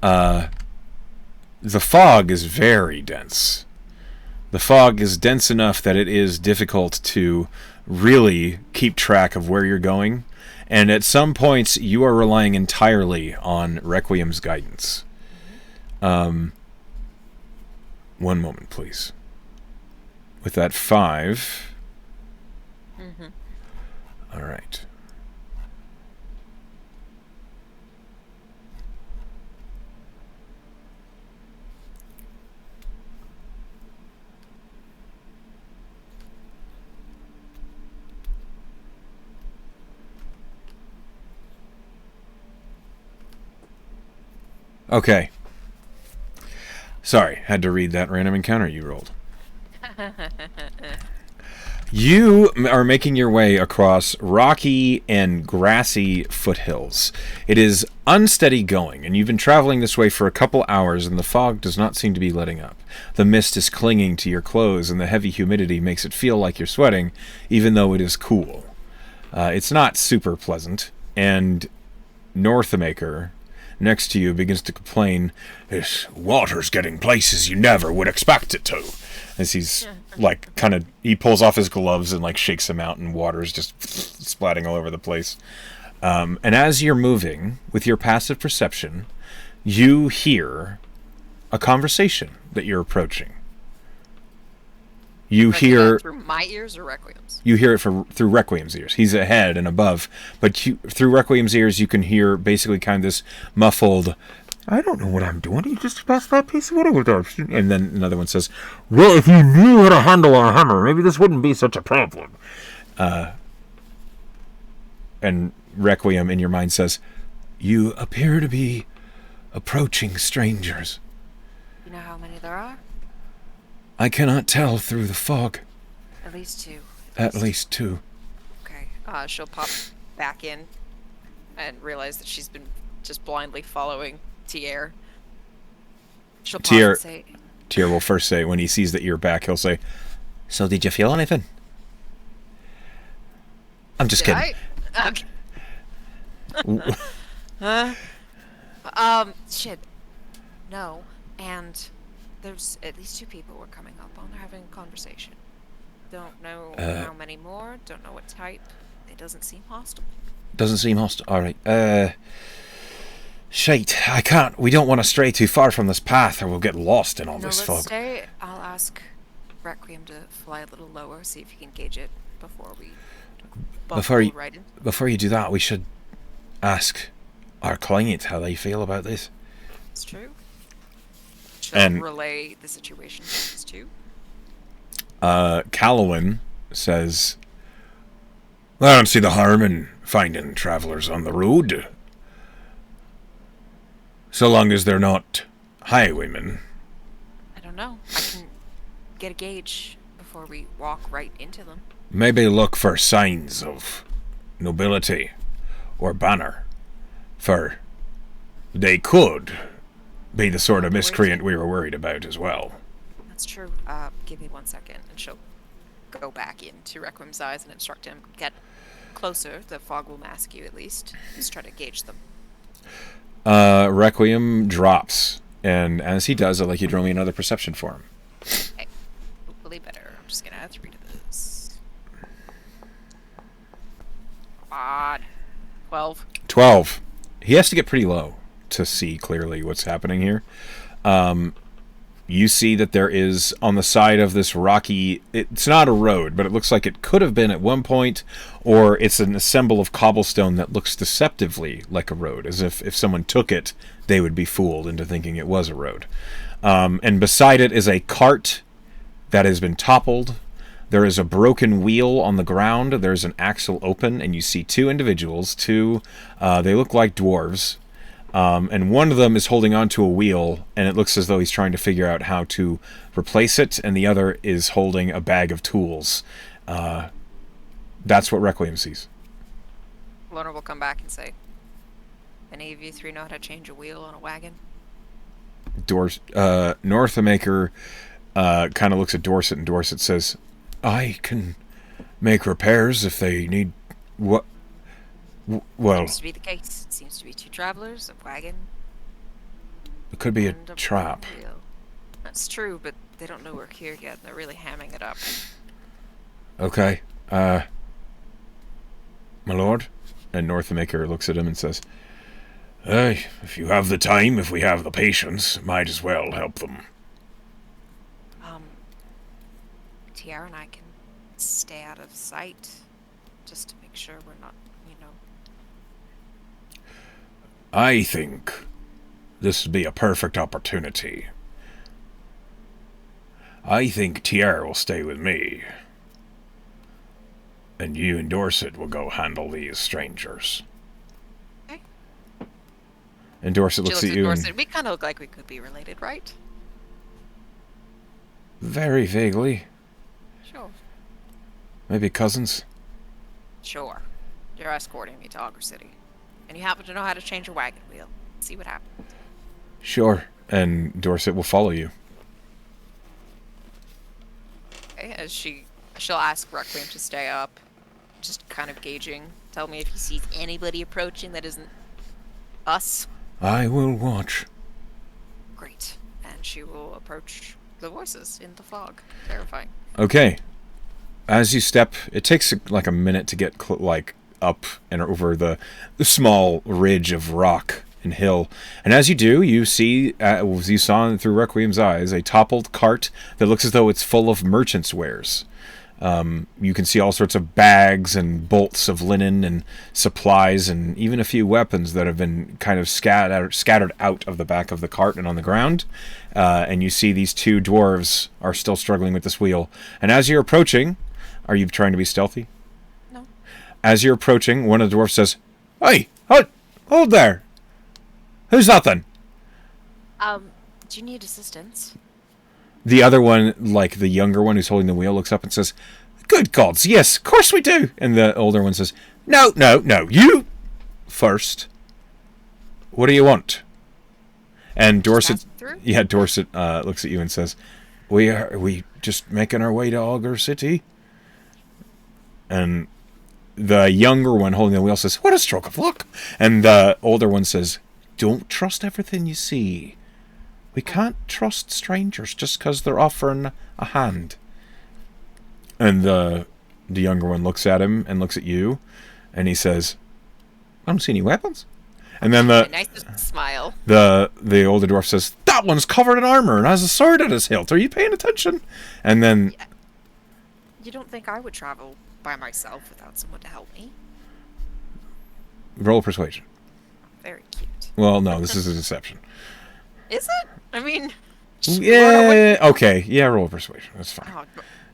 B: the fog is very dense. The fog is dense enough that it is difficult to really keep track of where you're going, and at some points you are relying entirely on Requiem's guidance. One moment, please. With that 5.
A: Mm-hmm.
B: All right. Okay. Sorry, had to read that random encounter you rolled. You are making your way across rocky and grassy foothills. It is unsteady going, and you've been traveling this way for a couple hours, and the fog does not seem to be letting up. The mist is clinging to your clothes, and the heavy humidity makes it feel like you're sweating, even though it is cool. It's not super pleasant, and Northamaker, next to you, begins to complain, "This water's getting places you never would expect it to." As he's, like, kind of, he pulls off his gloves and, like, shakes them out, and water's just splatting all over the place. And as you're moving, with your passive perception, you hear a conversation that you're approaching. You hear...
A: Through my ears or Requiem's?
B: You hear it through Requiem's ears. He's ahead and above. But through Requiem's ears, you can hear basically kind of this muffled, "I don't know what I'm doing. You just passed that piece of wood over there." And then another one says, "Well, if you knew how to handle a hammer, maybe this wouldn't be such a problem." And Requiem in your mind says, "You appear to be approaching strangers."
A: You know how many there are?
B: "I cannot tell through the fog."
A: At least 2.
B: At least 2.
A: Okay. She'll pop back in and realize that she's been just blindly following Tier. She'll pause and say...
B: Tier will first say, when he sees that you're back, he'll say, "So did you feel anything?" "I'm just kidding."
A: Okay. Shit. No. And there's at least 2 people we're coming up on. They're having a conversation. Don't know how many more. Don't know what type. It doesn't seem hostile.
B: Doesn't seem hostile. Alright. Shite. I can't. We don't want to stray too far from this path or we'll get lost in all this fog.
A: Let's stay. I'll ask Requiem to fly a little lower, see if he can gauge it before we right in.
B: Before you do that, we should ask our client how they feel about this.
A: It's true. Should relay the situation to us too.
B: Callowin says, "I don't see the harm in finding travelers on the road, so long as they're not highwaymen."
A: I don't know. I can get a gauge before we walk right into them.
B: "Maybe look for signs of nobility or banner, for they could be the sort of miscreant we were worried about as well."
A: That's true. Give me 1 second, and she'll go back into Requiem's eyes and instruct him, "Get closer. The fog will mask you at least. Just try to gauge them."
B: Requiem drops, and as he does, I'd like you to roll me another perception for him.
A: Okay. Hopefully better. I'm just gonna add 3 to this. Odd. 12.
B: 12. He has to get pretty low to see clearly what's happening here. You see that there is, on the side of this rocky... It's not a road, but it looks like it could have been at one point, or it's an assemble of cobblestone that looks deceptively like a road, as if someone took it, they would be fooled into thinking it was a road. And beside it is a cart that has been toppled. There is a broken wheel on the ground. There's an axle open, and you see 2 individuals. They look like dwarves. And one of them is holding onto a wheel, and it looks as though he's trying to figure out how to replace it, and the other is holding a bag of tools. That's what Requiem sees.
A: Lorna will come back and say, "Any of you 3 know how to change a wheel on a wagon?"
B: Northamaker kind of looks at Dorset, and Dorset says, "I can make repairs if they need..." What? Well,
A: seems to be the case. It seems to be 2 travelers, a wagon.
B: It could be a trap.
A: Wheel. That's true, but they don't know we're here yet. They're really hamming it up.
B: Okay. My lord? And Northamaker looks at him and says, If you have the time, if we have the patience, might as well help them.
A: Tiara and I can stay out of sight, just to make sure we're not,
B: I think this would be a perfect opportunity. I think Tiara will stay with me. And you and Dorset will go handle these strangers.
A: Okay.
B: And Dorset looks at you
A: Dorset. We kind of look like we could be related, right?
B: very vaguely.
A: Sure.
B: Maybe cousins?
A: Sure. You're escorting me to Augur City. And you happen to know how to change a wagon wheel. See what happens.
B: Sure. And Dorset will follow you.
A: Okay, she'll ask Requiem to stay up, just kind of gauging. Tell me if he sees anybody approaching that isn't us.
B: I will watch.
A: Great. And she will approach the voices in the fog. Terrifying.
B: Okay. As you step, it takes like a minute to get up and over the small ridge of rock and hill. And as you do, you see, as you saw through Requiem's eyes, a toppled cart that looks as though it's full of merchants' wares. You can see all sorts of bags and bolts of linen and supplies and even a few weapons that have been kind of scattered out of the back of the cart and on the ground. And you see these two dwarves are still struggling with this wheel. And as you're approaching, are you trying to be stealthy?
A: No.
B: As you're approaching, one of the dwarves says, "Hey, hold there. Who's that then?"
A: Do you need assistance?
B: The other one, like the younger one who's holding the wheel, looks up and says, "Good gods, yes, of course we do." And the older one says, No, you first. What do you want?" And Dorset, Dorset looks at you and says, Are we just making our way to Augur City?" And the younger one holding the wheel says, "What a stroke of luck." And the older one says, "Don't trust everything you see. We can't trust strangers just because they're offering a hand." And the younger one looks at him and looks at you, and he says, "I don't see any weapons." And then
A: nice smile.
B: The older dwarf says, "That one's covered in armor and has a sword at his hilt. Are you paying attention?" And then,
A: you don't think I would travel by myself without someone to help me?
B: roll persuasion.
A: Very cute.
B: Well, no, this is a deception.
A: Is it? I mean,
B: yeah. Okay. Yeah, roll persuasion. That's fine.
A: Oh,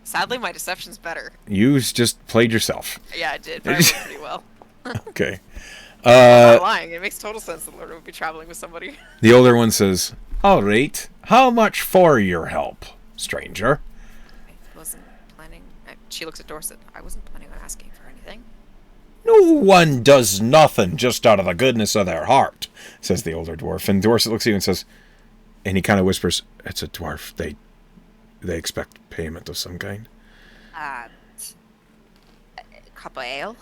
A: sadly, my deception's better.
B: You just played yourself.
A: Yeah, I did. But I rolled pretty well.
B: Okay.
A: I'm not lying. It makes total sense that Lorna would be traveling with somebody.
B: The older one says, "All right. How much for your help, stranger?"
A: I wasn't planning. She looks at Dorset. I wasn't planning on asking for anything.
B: "No one does nothing just out of the goodness of their heart," says the older dwarf. And Dorset looks at you and says, and he kind of whispers, "It's a dwarf. They expect payment of some kind."
A: A cup of ale?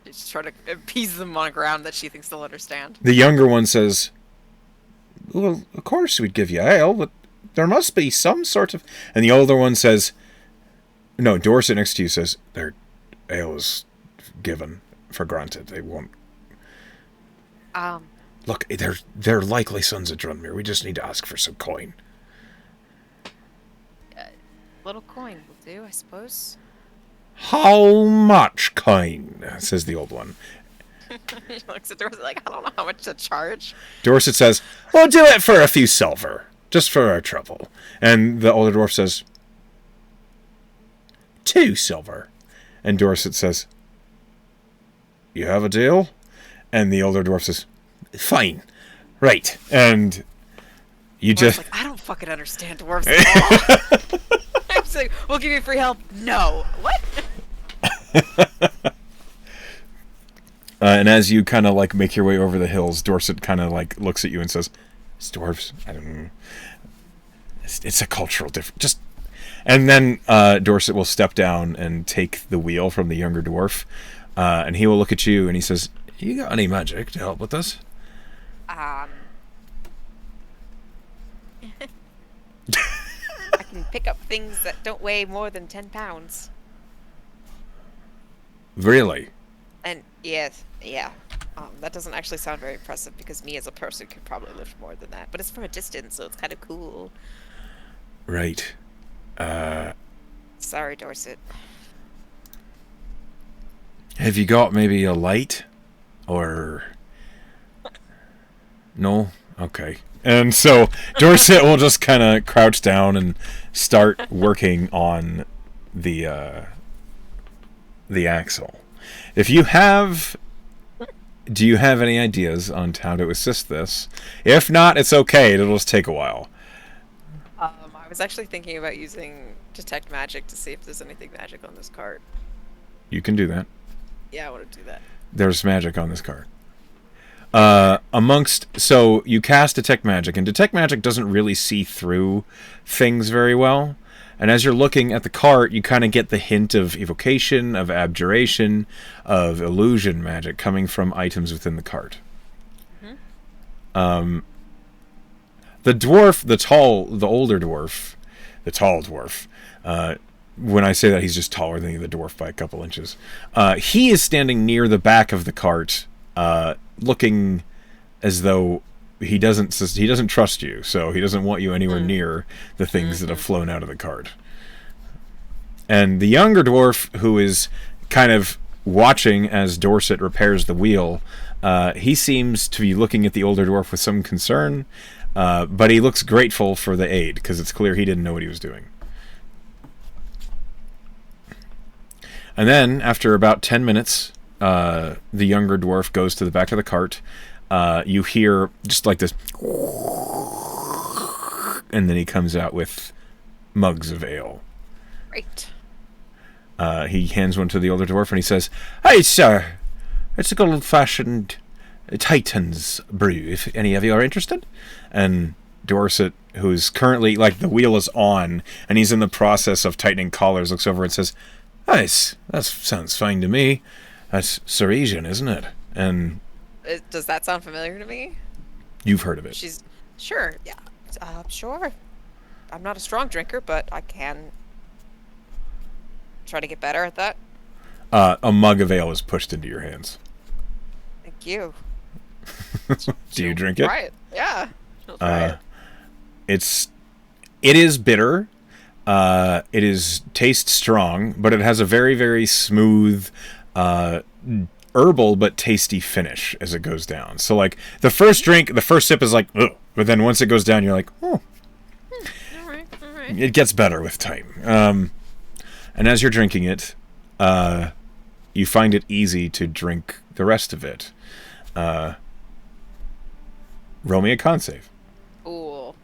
A: Just try to appease them on ground that she thinks they'll understand.
B: The younger one says, "Well, of course we'd give you ale, but there must be some sort of..." And the older one says, no, Dorset next to you says, "Their ale is given for granted. They won't..." Look, they're likely sons of Drunmere. We just need to ask for some coin.
A: Little coin will do, I suppose.
B: "How much coin?" says the old one.
A: She looks at Dorset like, I don't know how much to charge.
B: Dorset says, "We'll do it for a few silver, just for our trouble." And the older dwarf says, 2 silver. And Dorset says, "You have a deal?" And the older dwarf says, "Fine. Right." And you
A: Dwarf's
B: just...
A: like, I don't fucking understand dwarves at all. I'm just like, we'll give you free help. No. What?
B: And as you kind of like make your way over the hills, Dorset kind of like looks at you and says, "It's dwarves. I don't know. It's a cultural difference. Just..." And then Dorset will step down and take the wheel from the younger dwarf, and he will look at you and he says, "You got any magic to help with this?"
A: I can pick up things that don't weigh more than 10 pounds.
B: Really?
A: And yes, yeah. That doesn't actually sound very impressive because me as a person could probably lift more than that. But it's from a distance, so it's kind of cool.
B: Right.
A: Sorry, Dorset.
B: Have you got maybe a light? Or... No? Okay. And so Dorset will just kind of crouch down and start working on the axle. If you have... Do you have any ideas on how to assist this? If not, it's okay. It'll just take a while.
A: I was actually thinking about using Detect Magic to see if there's anything magic on this card.
B: You can do that.
A: Yeah, I want to do that.
B: There's magic on this card. So you cast Detect Magic, and Detect Magic doesn't really see through things very well. And as you're looking at the cart, you kind of get the hint of evocation, of abjuration, of illusion magic coming from items within the cart.
A: Mm-hmm.
B: The dwarf, the older dwarf, the tall dwarf, when I say that, he's just taller than the dwarf by a couple inches. He is standing near the back of the cart, looking as though he doesn't trust you, so he doesn't want you anywhere near the things that have flown out of the cart. And the younger dwarf, who is kind of watching as Dorset repairs the wheel, he seems to be looking at the older dwarf with some concern, but he looks grateful for the aid, because it's clear he didn't know what he was doing. And then, after about 10 minutes, the younger dwarf goes to the back of the cart. You hear just like this, and then he comes out with mugs of ale.
A: Great.
B: He hands one to the older dwarf, and he says, "Hey, sir, it's a good old-fashioned Titan's brew, if any of you are interested." And Dorset, who's currently, like, the wheel is on, and he's in the process of tightening collars, looks over and says, "Nice, that sounds fine to me. That's Ceresian, isn't it?" And
A: Does that sound familiar to me?
B: you've heard of it.
A: She's sure, yeah. Sure. I'm not a strong drinker, but I can try to get better at that.
B: A mug of ale is pushed into your hands.
A: Thank you.
B: Do you drink it?
A: Try it. Yeah. I'll try it.
B: It is bitter. It is taste strong, but it has a very, very smooth, herbal but tasty finish as it goes down. So, like, the first sip is like, ugh, but then once it goes down, you're like, oh.
A: All right.
B: It gets better with time. And as you're drinking it, you find it easy to drink the rest of it. Roll me a con save.
A: Cool.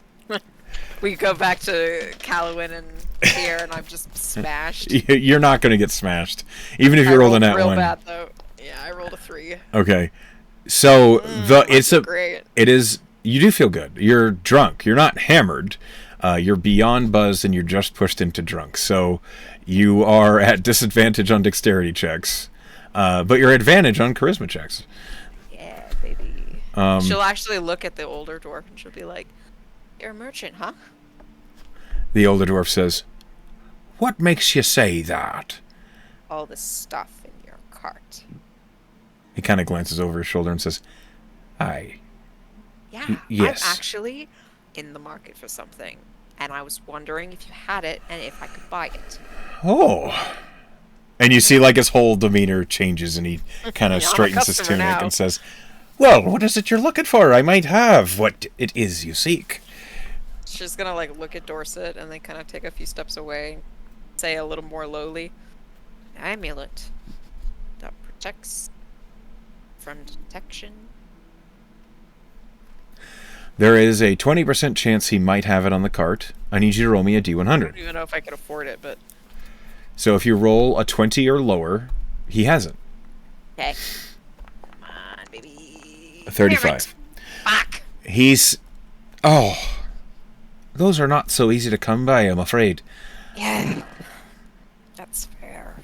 A: We go back to Callowin and here, and I'm just smashed.
B: You're not going to get smashed, even if you rolled a nat
A: real
B: 1.
A: Bad though. Yeah, I rolled a 3.
B: Okay, so
A: Great.
B: it is. You do feel good. You're drunk. You're not hammered. You're beyond buzzed, and you're just pushed into drunk. So you are at disadvantage on dexterity checks, but you're advantage on charisma checks.
A: Yeah, baby. She'll actually look at the older dwarf and she'll be like, "You're a merchant, huh?"
B: The older dwarf says, "What makes you say that?"
A: "All this stuff in your cart."
B: He kind of glances over his shoulder and says, "Aye."
A: Yeah,
B: Yes.
A: I'm actually in the market for something, and I was wondering if you had it and if I could buy it.
B: Oh. And you see, like, his whole demeanor changes, and he kind of
A: Yeah, I'm a
B: straightens his
A: customer
B: tunic
A: now.
B: and says, "Well, what is it you're looking for? I might have what it is you seek."
A: She's gonna like look at Dorset and then kind of take a few steps away and say a little more lowly, "Amulet that protects from detection."
B: There is a 20% chance he might have it on the cart. I need you to roll me a
A: I don't
B: D100.
A: even know if I could afford it, but
B: So if you roll a 20 or lower, he has it.
A: okay. Come on, baby.
B: A 35.
A: Fuck.
B: He's... Oh. Those are not so easy to come by, I'm afraid.
A: Yeah. That's fair.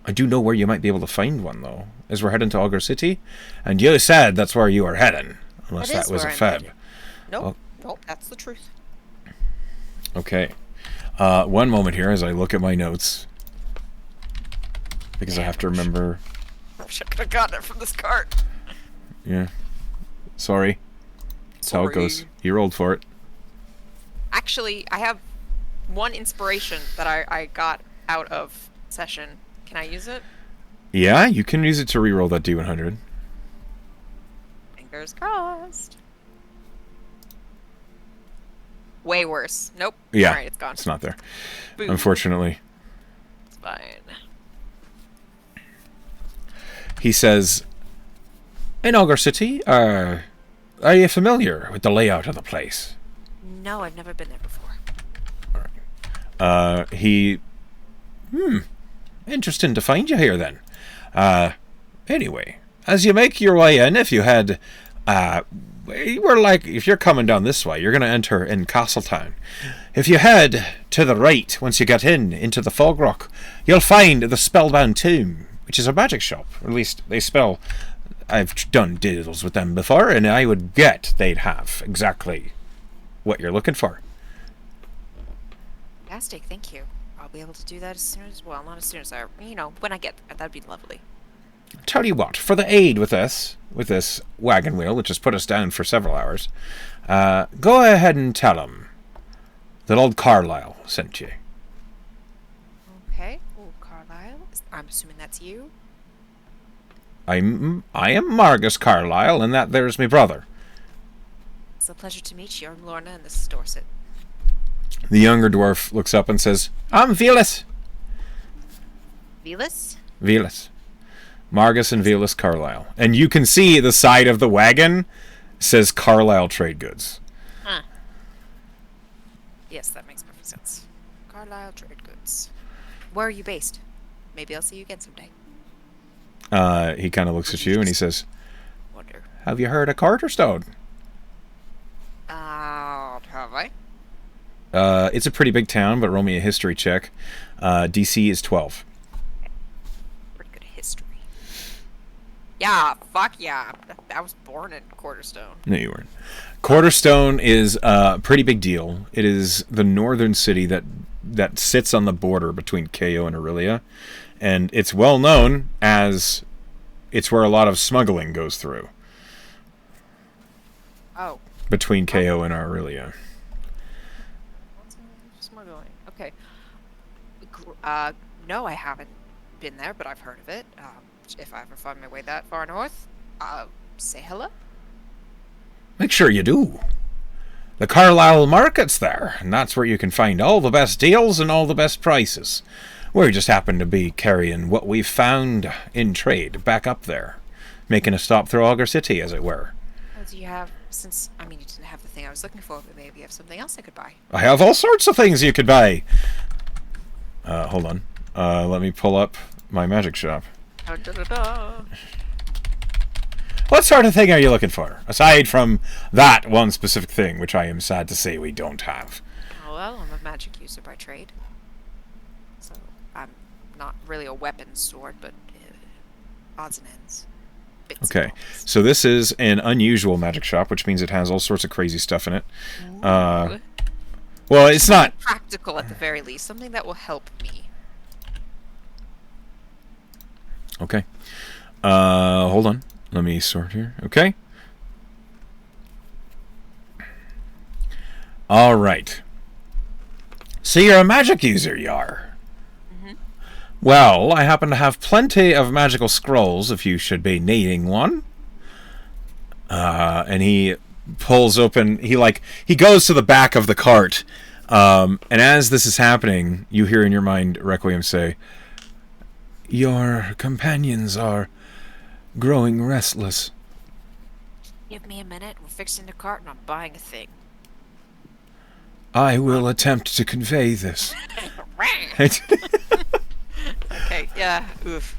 B: I do know where you might be able to find one, though, as we're heading to Augur City. And you said that's where you are heading. Unless
A: That is
B: that was a
A: where I'm
B: fab.
A: headed. Nope. Nope. That's the truth.
B: Okay. One moment here as I look at my notes. Because I have to remember
A: Wish I could have gotten it from this cart.
B: Yeah. Sorry. That's how it goes. You rolled for it.
A: Actually, I have one inspiration that I got out of session. Can I use it?
B: Yeah, you can use it to reroll that D100.
A: Fingers crossed. Way worse. Nope.
B: Yeah.
A: Alright, it's gone.
B: It's not there.
A: Boom.
B: Unfortunately.
A: It's fine.
B: He says, in Augur City, are you familiar with the layout of the place?
A: No, I've never been there before.
B: Interesting to find you here then. Anyway, as you make your way in, if you're coming down this way, you're going to enter in Castletown. If you head to the right, once you get into the Fog Rock, you'll find the Spellbound Tomb, which is a magic shop. Or at least they spell. I've done deals with them before, and I would get they'd have exactly what you're looking for.
A: Fantastic, thank you. I'll be able to do that as soon as, well, not as soon as when I get there. That'd be lovely.
B: Tell you what, for the aid with this wagon wheel, which has put us down for several hours, go ahead and tell him that old Carlisle sent you.
A: Okay. Oh, Carlisle. I'm assuming that's you.
B: I am Margus Carlisle, and that there's my brother.
A: It's a pleasure to meet you. I'm Lorna, and this is Dorset.
B: The younger dwarf looks up and says, I'm Velas.
A: Velas?
B: Velas. Margus and Velas Carlisle. And you can see the side of the wagon says Carlisle Trade Goods.
A: Huh. Yes, that makes perfect sense. Carlisle Trade Goods. Where are you based? Maybe I'll see you again someday.
B: He kind of looks at you and he says,
A: Wonder.
B: have you heard of Carterstone?
A: Have I?
B: It's a pretty big town, but roll me a history check. DC is 12.
A: Pretty good history. Yeah, fuck yeah. I was born in Quarterstone.
B: No, you weren't. Quarterstone is a pretty big deal. It is the northern city that sits on the border between KO and Aurelia. And it's well known as it's where a lot of smuggling goes through.
A: Oh.
B: Between KO and Aurelia.
A: Smuggling. Okay. No, I haven't been there, but I've heard of it. If I ever find my way that far north, say hello.
B: Make sure you do. The Carlisle Market's there, and that's where you can find all the best deals and all the best prices. We just happen to be carrying what we've found in trade back up there, making a stop through Augur City, as it were.
A: What do you have, you didn't have the thing I was looking for, but maybe you have something else I could buy.
B: I have all sorts of things you could buy. Hold on. Let me pull up my magic shop. What sort of thing are you looking for? Aside from that one specific thing, which I am sad to say we don't have.
A: Oh, well, I'm a magic user by trade. So, I'm not really a weapons sword, but odds and ends. Bits
B: Okay, so this is an unusual magic shop, which means it has all sorts of crazy stuff in it. Well, it's not
A: practical at the very least. Something that will help me.
B: Okay. Hold on. Let me sort here. Okay. All right. So you're a magic user, you are.
A: Mm-hmm.
B: Well, I happen to have plenty of magical scrolls if you should be needing one. And he pulls open, he goes to the back of the cart. And as this is happening, you hear in your mind Requiem say, your companions are growing restless.
A: Give me a minute. We're fixing the cart and I'm buying a thing.
B: I will attempt to convey this.
A: Okay, yeah, oof.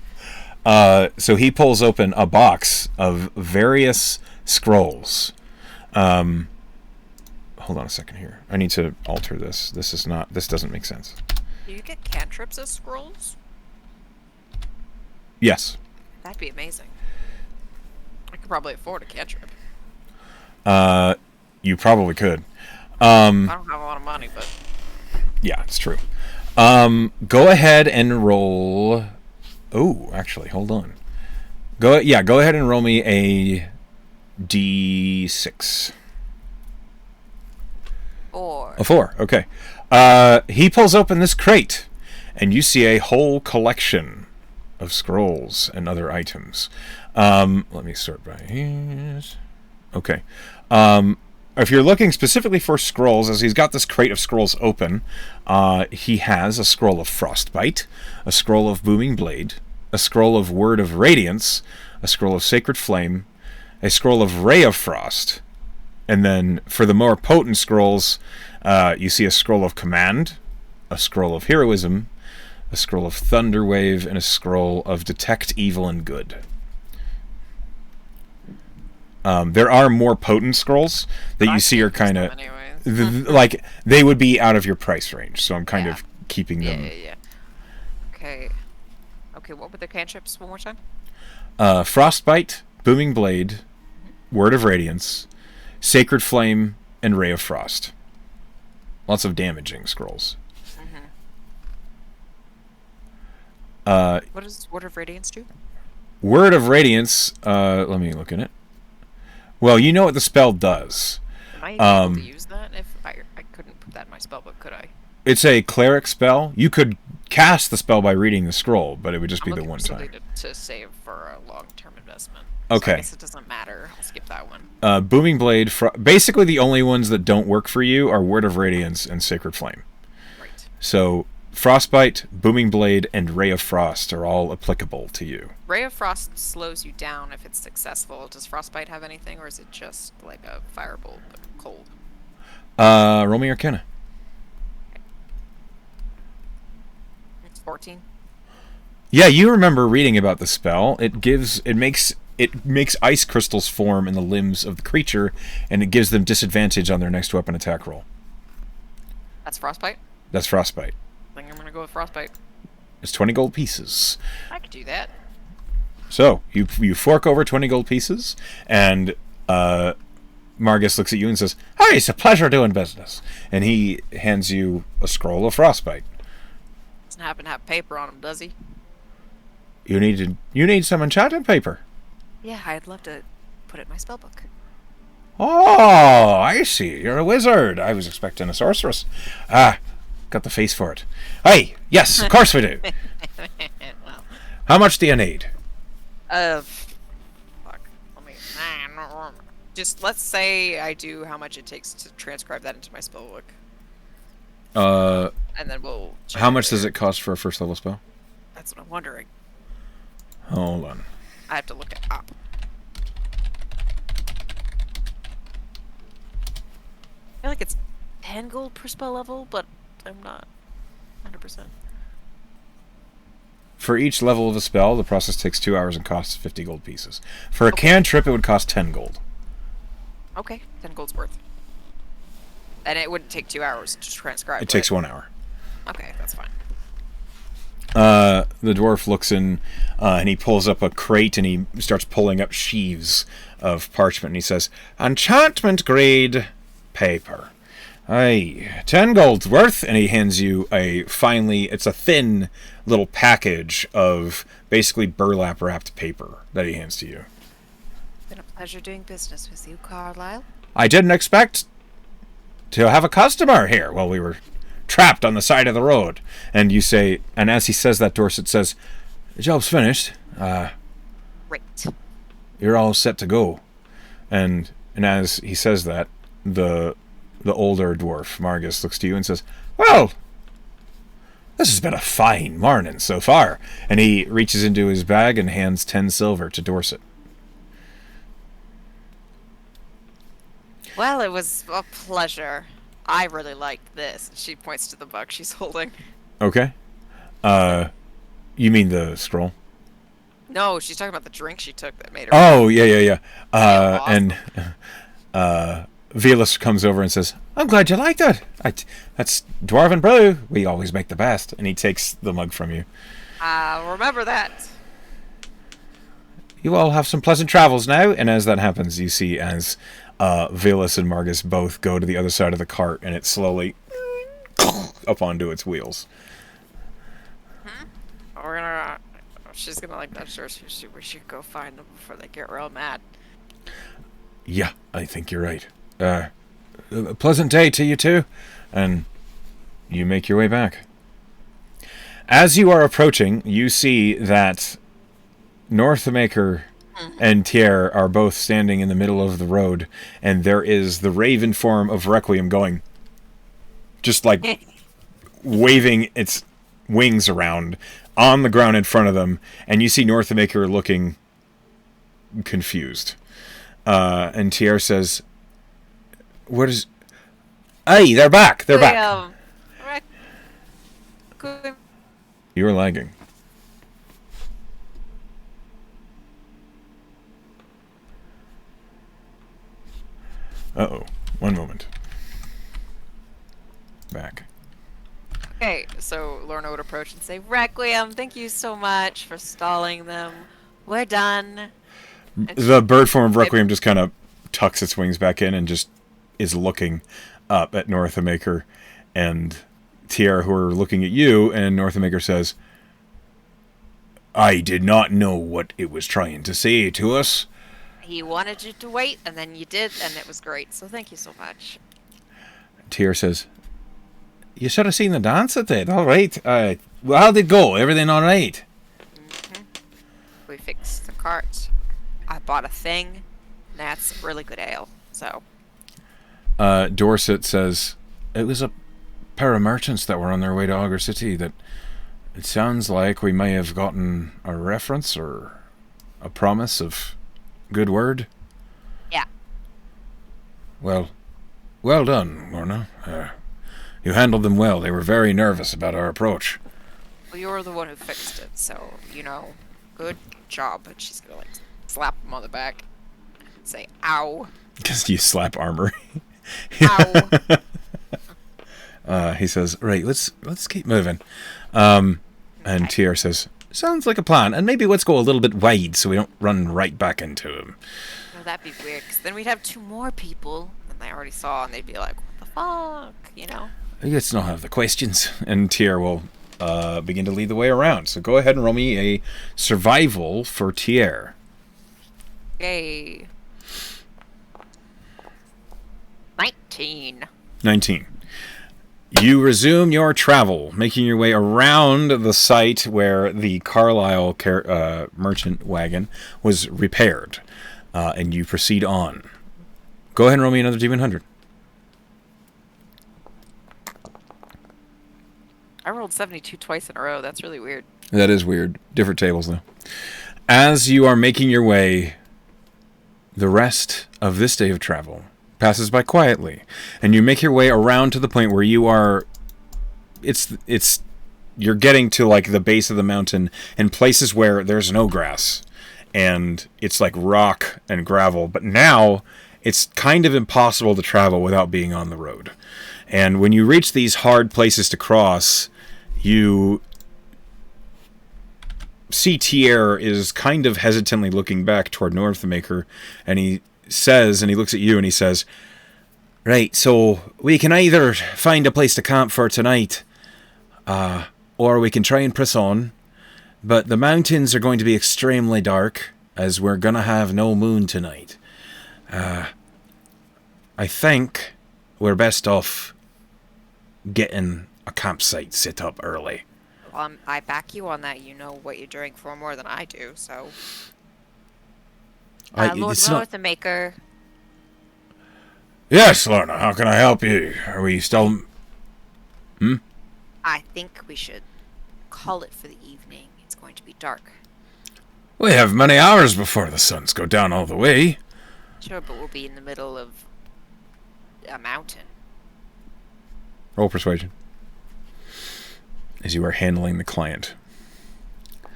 B: So he pulls open a box of various scrolls. Hold on a second here. I need to alter this. This doesn't make sense.
A: Do you get cantrips as scrolls?
B: Yes.
A: That'd be amazing. I could probably afford a cantrip.
B: You probably could.
A: I don't have a lot of money, but...
B: Yeah, it's true. Go ahead and roll... Oh, actually, hold on. Go ahead and roll me a d6.
A: Or
B: A 4. Okay. He pulls open this crate, and you see a whole collection of scrolls and other items. Let me sort by here. Okay. If you're looking specifically for scrolls, as he's got this crate of scrolls open, he has a scroll of Frostbite, a scroll of Booming Blade, a scroll of Word of Radiance, a scroll of Sacred Flame, a scroll of Ray of Frost, and then for the more potent scrolls, you see a scroll of Command, a scroll of Heroism, a scroll of Thunderwave, and a scroll of Detect Evil and Good. There are more potent scrolls that you see are kind of like they would be out of your price range, so I'm kind of keeping them.
A: Yeah. Okay. What were the cantrips one more time?
B: Frostbite, Booming Blade, Word of Radiance, Sacred Flame, and Ray of Frost. Lots of damaging scrolls.
A: What does Word of Radiance do?
B: Word of Radiance. Let me look at it. Well, you know what the spell does.
A: Am I able to use that? If I couldn't put that in my spellbook, could I?
B: It's a cleric spell. You could cast the spell by reading the scroll, but it would just be the one time.
A: To save for a long-term investment.
B: Okay.
A: So I guess it doesn't matter. I'll skip that one.
B: Booming Blade. Basically, the only ones that don't work for you are Word of Radiance and Sacred Flame.
A: Right.
B: So Frostbite, Booming Blade, and Ray of Frost are all applicable to you.
A: Ray of Frost slows you down if it's successful. Does Frostbite have anything, or is it just like a firebolt but cold?
B: Roll me Arcana.
A: It's 14.
B: Yeah, you remember reading about the spell. It makes ice crystals form in the limbs of the creature, and it gives them disadvantage on their next weapon attack roll.
A: That's Frostbite?
B: That's Frostbite.
A: I think I'm gonna go with Frostbite.
B: It's 20 gold pieces.
A: I could do that.
B: So, you fork over 20 gold pieces, and Margus looks at you and says, "Hey, it's a pleasure doing business." And he hands you a scroll of Frostbite.
A: Doesn't happen to have paper on him, does he?
B: You need some enchanting paper.
A: Yeah, I'd love to put it in my spellbook.
B: Oh, I see. You're a wizard. I was expecting a sorceress. Got the face for it. Hey, yes, of course we do.
A: Well,
B: How much do you need?
A: fuck. Just let's say I do how much it takes to transcribe that into my spellbook, and then we'll.
B: How much does it cost for a first level spell?
A: That's what I'm wondering.
B: Hold on.
A: I have to look it up. I feel like it's 10 gold per spell level, but I'm not 100%.
B: For each level of a spell, the process takes 2 hours and costs 50 gold pieces. For a cantrip, it would cost 10 gold.
A: Okay, 10 gold's worth. And it wouldn't take 2 hours to transcribe.
B: It takes 1 hour.
A: Okay, that's fine.
B: The dwarf looks in, and he pulls up a crate, and he starts pulling up sheaves of parchment, and he says, "Enchantment grade paper. Aye, 10 gold's worth," and he hands you it's a thin little package of basically burlap wrapped paper that he hands to you.
A: Been a pleasure doing business with you, Carlisle.
B: I didn't expect to have a customer here while we were trapped on the side of the road. And you say, and as he says that, Dorset says, "The job's finished.
A: Great.
B: You're all set to go." And as he says that, the older dwarf, Margus, looks to you and says, "Well, this has been a fine morning so far." And he reaches into his bag and hands 10 silver to Dorset.
A: Well, it was a pleasure. I really liked this. She points to the book she's holding.
B: Okay. You mean the scroll?
A: No, she's talking about the drink she took that made her.
B: Oh, yeah.
A: Awesome.
B: And Velas comes over and says, "I'm glad you liked it. That's Dwarven brew. We always make the best." And he takes the mug from you.
A: I'll remember that.
B: You all have some pleasant travels now. And as that happens, you see as Velas and Margus both go to the other side of the cart, and it slowly up onto its wheels.
A: We're gonna She's gonna like nudge Dorset. We should go find them before they get real mad.
B: Yeah, I think you're right. A pleasant day to you two. And you make your way back. As you are approaching, you see that Northmaker and Tier are both standing in the middle of the road, and there is the raven form of Requiem going, just like waving its wings around on the ground in front of them, and you see Northmaker looking confused. And Tier says, "What is? Hey, they're back! They're back!" You're lagging. Uh-oh. One moment. Back.
A: Okay, so Lorna would approach and say, Requiem, thank you so much for stalling them. We're done.
B: The bird form of Requiem just kind of tucks its wings back in and just is looking up at Northmaker and Tiara, who are looking at you, and Northmaker says, "I did not know what it was trying to say to us."
A: He wanted you to wait, and then you did, and it was great, so thank you so much.
B: Tiara says, "You should have seen the dance it did. All right. Well, how'd it go? Everything all right?"
A: Mm-hmm. We fixed the cart. I bought a thing. That's really good ale, so.
B: Dorset says, "It was a pair of merchants that were on their way to Augur City that it sounds like we may have gotten a reference or a promise of good word."
A: Yeah.
B: Well done, Lorna. You handled them well. They were very nervous about our approach.
A: Well, you're the one who fixed it, so, good job. And she's gonna, slap him on the back and say, ow.
B: Because you slap armor.
A: Ow.
B: He says, "Right, let's keep moving." And Tier says, "Sounds like a plan. And maybe let's go a little bit wide so we don't run right back into him."
A: No, that'd be weird, because then we'd have 2 more people than they already saw, and they'd be like, what the fuck,
B: Let's not have the questions. And Tier will begin to lead the way around. So go ahead and roll me a survival for Tier.
A: Yay. 19.
B: 19. You resume your travel, making your way around the site where the Carlisle merchant wagon was repaired, and you proceed on. Go ahead and roll me another D100.
A: I rolled 72 twice in a row. That's really weird.
B: That is weird. Different tables, though. As you are making your way, the rest of this day of travel passes by quietly, and you make your way around to the point where you are you're getting to the base of the mountain and places where there's no grass and it's like rock and gravel, but now it's kind of impossible to travel without being on the road. And when you reach these hard places to cross, you see Tier is kind of hesitantly looking back toward Northmaker, and he looks at you and he says, "Right, so we can either find a place to camp for tonight, or we can try and press on, but the mountains are going to be extremely dark, as we're going to have no moon tonight. I think we're best off getting a campsite set up early."
A: Well, I back you on that. You know what you're doing for more than I do, so... Lord Northmaker.
B: Yes, Lorna, how can I help you? Are we still...
A: I think we should call it for the evening. It's going to be dark.
B: We have many hours before the suns go down all the way.
A: Sure, but we'll be in the middle of a mountain.
B: Roll persuasion. As you are handling the client.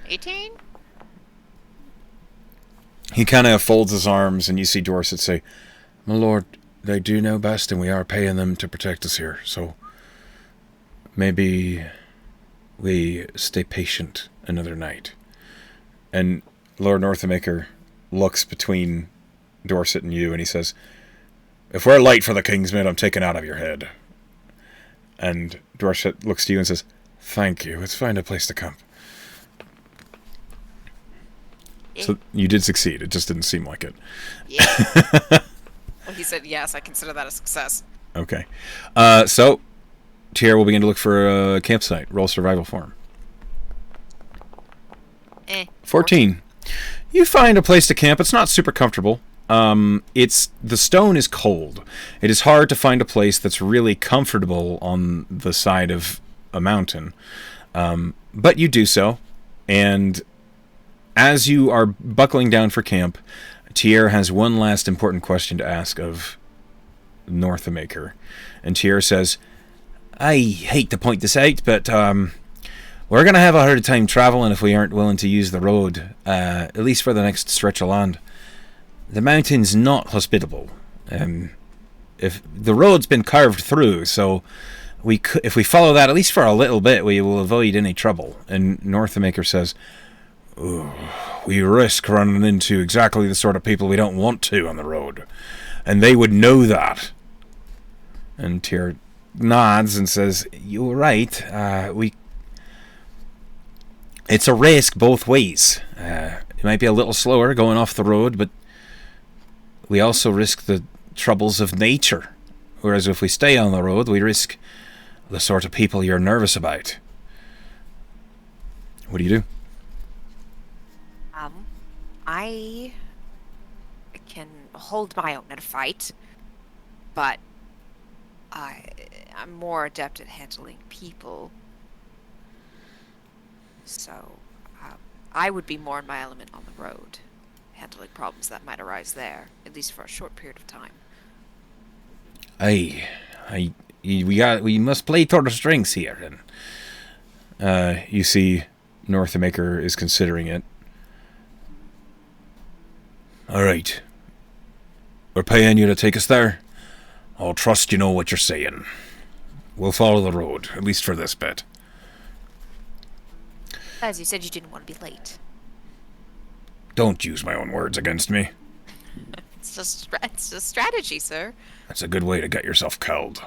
A: 18?
B: He kind of folds his arms, and you see Dorset say, "My lord, they do know best, and we are paying them to protect us here, so maybe we stay patient another night." And Lord Northmaker looks between Dorset and you, and he says, "If we're late for the Kingsman, I'm taken out of your head." And Dorset looks to you and says, "Thank you. Let's find a place to camp." So you did succeed. It just didn't seem like it.
A: Yeah. Well, he said yes. I consider that a success.
B: Okay. So Tierra will begin to look for a campsite. Roll survival for him. 14. You find a place to camp. It's not super comfortable. The stone is cold. It is hard to find a place that's really comfortable on the side of a mountain. But you do so, and as you are buckling down for camp, Tierra has one last important question to ask of Northamaker. And Tierra says, I hate to point this out, but we're going to have a hard time traveling if we aren't willing to use the road, at least for the next stretch of land. The mountain's not hospitable. If the road's been carved through, so if we follow that, at least for a little bit, we will avoid any trouble. And Northamaker says, we risk running into exactly the sort of people we don't want to on the road. And they would know that. And Tyr nods and says, you're right. It's a risk both ways. It might be a little slower going off the road, but we also risk the troubles of nature. Whereas if we stay on the road, we risk the sort of people you're nervous about. What do you do?
A: I can hold my own in a fight, but I'm more adept at handling people. So I would be more in my element on the road, handling problems that might arise there, at least for a short period of time.
B: We must play to our strengths here. And you see, Northamaker is considering it. All right, we're paying you to take us there. I'll trust you know what you're saying. We'll follow the road, at least for this bit.
A: As you said, you didn't want to be late.
B: Don't use my own words against me.
A: It's just strategy, sir.
B: That's a good way to get yourself killed.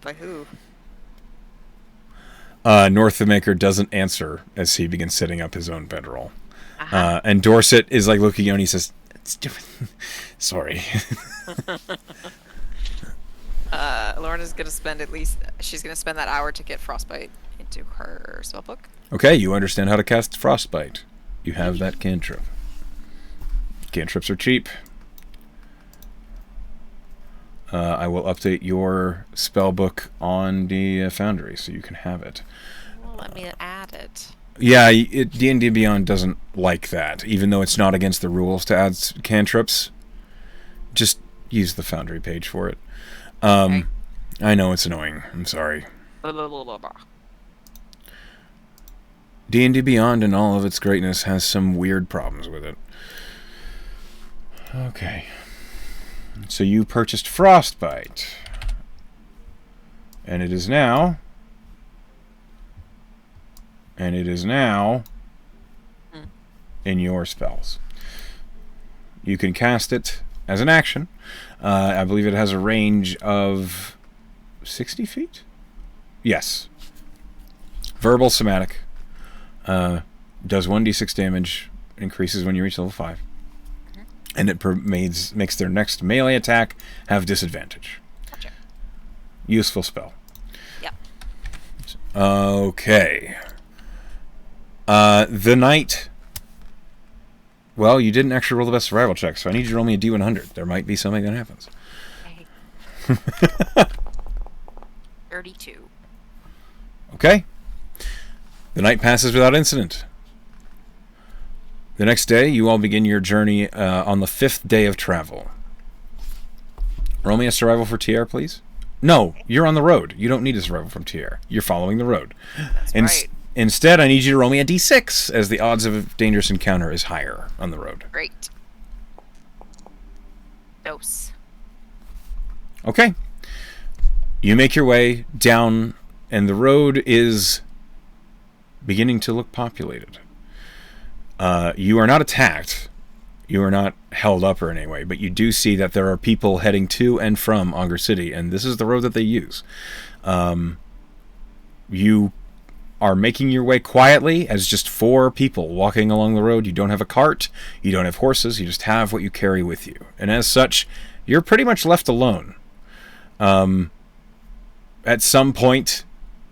A: By who?
B: Northamaker doesn't answer as he begins setting up his own bedroll. And Dorset is like looking at and he says, it's different. Sorry.
A: Lorna's gonna spend she's gonna spend that hour to get frostbite into her spellbook.
B: Okay, you understand how to cast frostbite. You have that cantrip. Cantrips are cheap. I will update your spellbook on the Foundry so you can have it.
A: Well, let me add it.
B: Yeah, D&D Beyond doesn't like that, even though it's not against the rules to add cantrips. Just use the Foundry page for it. Okay. I know it's annoying. I'm sorry. D&D Beyond, in all of its greatness, has some weird problems with it. Okay. So you purchased Frostbite. And it is now... in your spells. You can cast it as an action. I believe it has a range of 60 feet? Yes. Verbal somatic. Does 1d6 damage, increases when you reach level 5. And it makes their next melee attack have disadvantage.
A: Gotcha.
B: Useful spell.
A: Yep.
B: Okay. The night... Well, you didn't actually roll the best survival check, so I need you to roll me a D100. There might be something that happens.
A: 32.
B: Okay. The night passes without incident. The next day, you all begin your journey on the 5th day of travel. Roll me a survival for TR, please. No, you're on the road. You don't need a survival from TR. You're following the road.
A: That's right.
B: Instead, I need you to roll me a d6, as the odds of a dangerous encounter is higher on the road.
A: Great. Dose.
B: Okay. You make your way down, and the road is beginning to look populated. You are not attacked. You are not held up or in any way, but you do see that there are people heading to and from Augur City, and this is the road that they use. You are making your way quietly as just 4 people walking along the road. You don't have a cart, you don't have horses, you just have what you carry with you. And as such, you're pretty much left alone. At some point,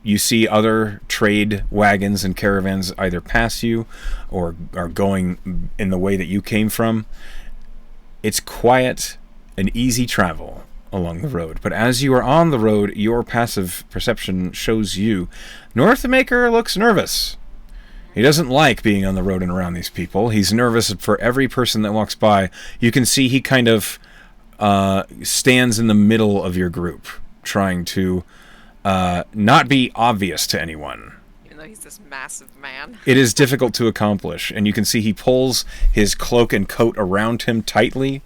B: you see other trade wagons and caravans either pass you or are going in the way that you came from. It's quiet and easy travel along the road. But as you are on the road, your passive perception shows you Northmaker looks nervous. He doesn't like being on the road and around these people. He's nervous for every person that walks by. You can see he kind of stands in the middle of your group, trying to not be obvious to anyone.
A: Even though he's this massive man.
B: It is difficult to accomplish, and you can see he pulls his cloak and coat around him tightly.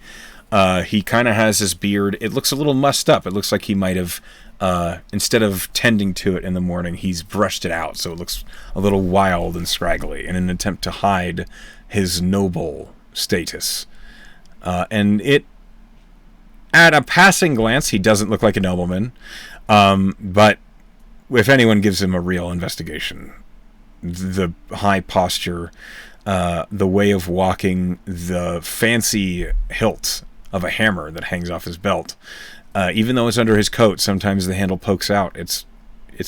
B: He kind of has his beard. It looks a little mussed up. It looks like he might have, instead of tending to it in the morning, he's brushed it out, so it looks a little wild and scraggly in an attempt to hide his noble status. And it, at a passing glance, he doesn't look like a nobleman. But if anyone gives him a real investigation, the high posture, the way of walking, the fancy hilt of a hammer that hangs off his belt, even though it's under his coat, sometimes the handle pokes out. It's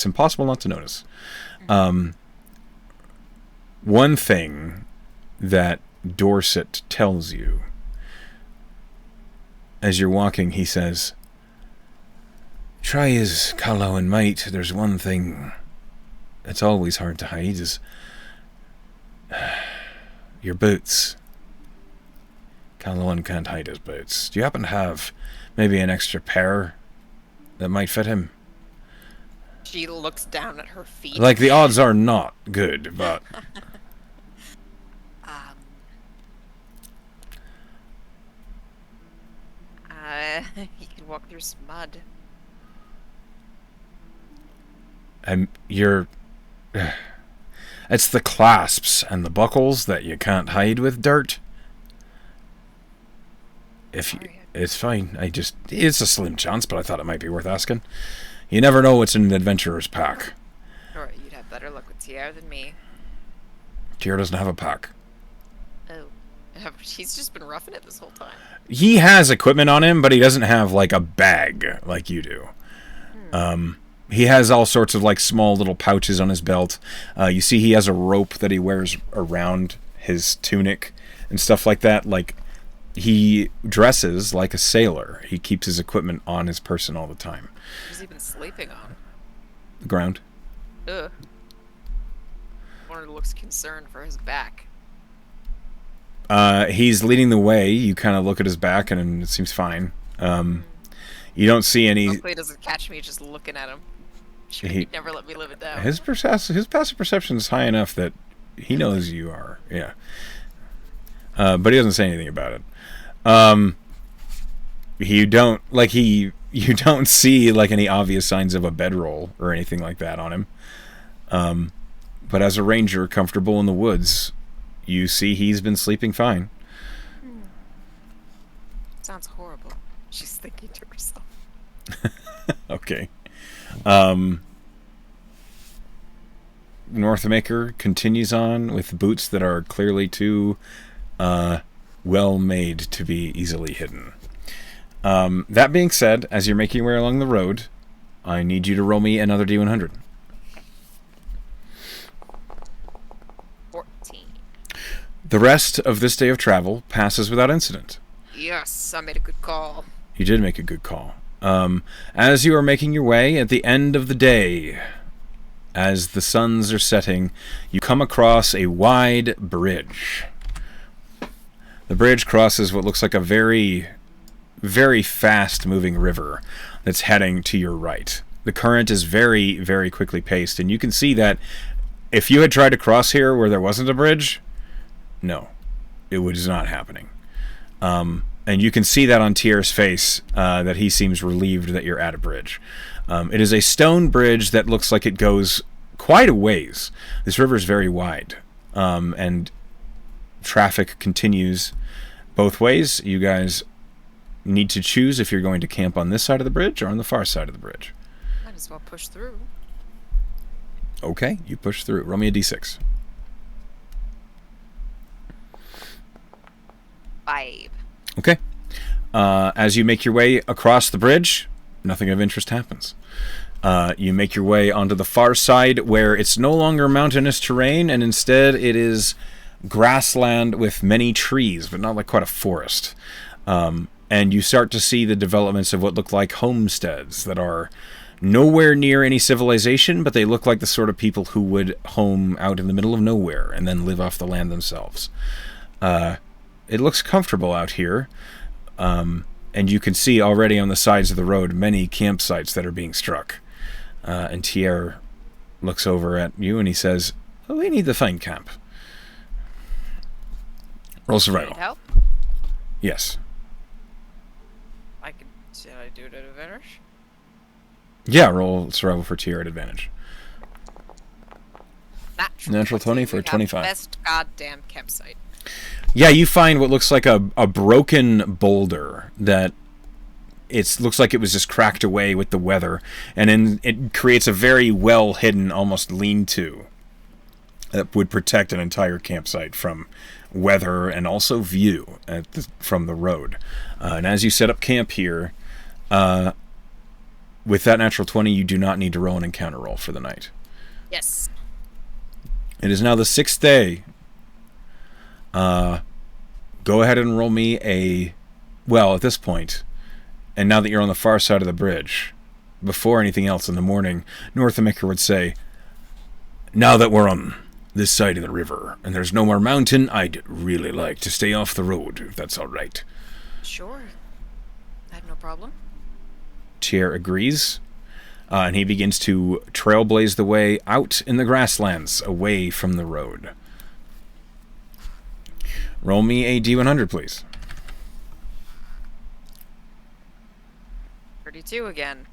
B: impossible not to notice. One thing that Dorset tells you as you're walking, he says, "Try as Carlo and might, there's one thing that's always hard to hide, is your boots. Carlo can't hide his boots. Do you happen to have maybe an extra pair that might fit him?"
A: She looks down at her feet.
B: Like, the odds are not good, but...
A: You could walk through some mud.
B: It's the clasps and the buckles that you can't hide with dirt. It's fine. It's a slim chance, but I thought it might be worth asking. You never know what's in an adventurer's pack.
A: Alright, you'd have better luck with Tier than me.
B: Tier doesn't have a pack.
A: Oh. He's just been roughing it this whole time.
B: He has equipment on him, but he doesn't have, like, a bag like you do. He has all sorts of, like, small little pouches on his belt. You see he has a rope that he wears around his tunic and stuff like that. Like, he dresses like a sailor. He keeps his equipment on his person all the time.
A: What's he been sleeping on?
B: The ground.
A: Ugh. Warner looks concerned for his back.
B: He's leading the way. You kind of look at his back, and it seems fine. You don't see any...
A: Hopefully he doesn't catch me just looking at him. Sure, he'd never let me live it down.
B: His passive perception is high enough that he knows you are. Yeah. But he doesn't say anything about it. You don't see, like, any obvious signs of a bedroll or anything like that on him. But as a ranger comfortable in the woods, you see he's been sleeping fine.
A: Sounds horrible. She's thinking to herself.
B: Okay. Northmaker continues on with boots that are clearly too well made to be easily hidden. That being said, as you're making your way along the road, I need you to roll me another D100.
A: 14.
B: The rest of this day of travel passes without incident.
A: Yes, I made a good call.
B: You did make a good call. As you are making your way at the end of the day, as the suns are setting, you come across a wide bridge. The bridge crosses what looks like a very, very fast-moving river that's heading to your right. The current is very, very quickly paced, and you can see that if you had tried to cross here where there wasn't a bridge, no, it was not happening. And you can see that on Tier's face, that he seems relieved that you're at a bridge. It is a stone bridge that looks like it goes quite a ways. This river is very wide, and traffic continues both ways. You guys need to choose if you're going to camp on this side of the bridge or on the far side of the bridge.
A: Might as well push through.
B: Okay, you push through. Roll me a d6.
A: 5.
B: Okay. As you make your way across the bridge, nothing of interest happens. You make your way onto the far side where it's no longer mountainous terrain, and instead it is grassland with many trees, but not like quite a forest. And you start to see the developments of what look like homesteads that are nowhere near any civilization, but they look like the sort of people who would home out in the middle of nowhere and then live off the land themselves. It looks comfortable out here, and you can see already on the sides of the road many campsites that are being struck. And Tier looks over at you and he says, "Oh, we need to find camp." Roll survival.
A: Need help?
B: Yes.
A: Should I do it at advantage?
B: Yeah, roll survival for Tier at advantage. Natural 20 for
A: We have
B: 25.
A: Best goddamn campsite.
B: Yeah, you find what looks like a broken boulder that looks like it was just cracked away with the weather, and it creates a very well hidden, almost lean-to that would protect an entire campsite from weather and also view from the road. And as you set up camp here, with that natural 20, you do not need to roll an encounter roll for the night.
A: Yes.
B: It is now the 6th day. Go ahead and roll me at this point, and now that you're on the far side of the bridge, before anything else in the morning, Northamecker would say, "Now that we're on this side of the river, and there's no more mountain, I'd really like to stay off the road, if that's all right."
A: Sure. I have no problem.
B: Tier agrees, and he begins to trailblaze the way out in the grasslands, away from the road. Roll me a D100, please.
A: 32 again.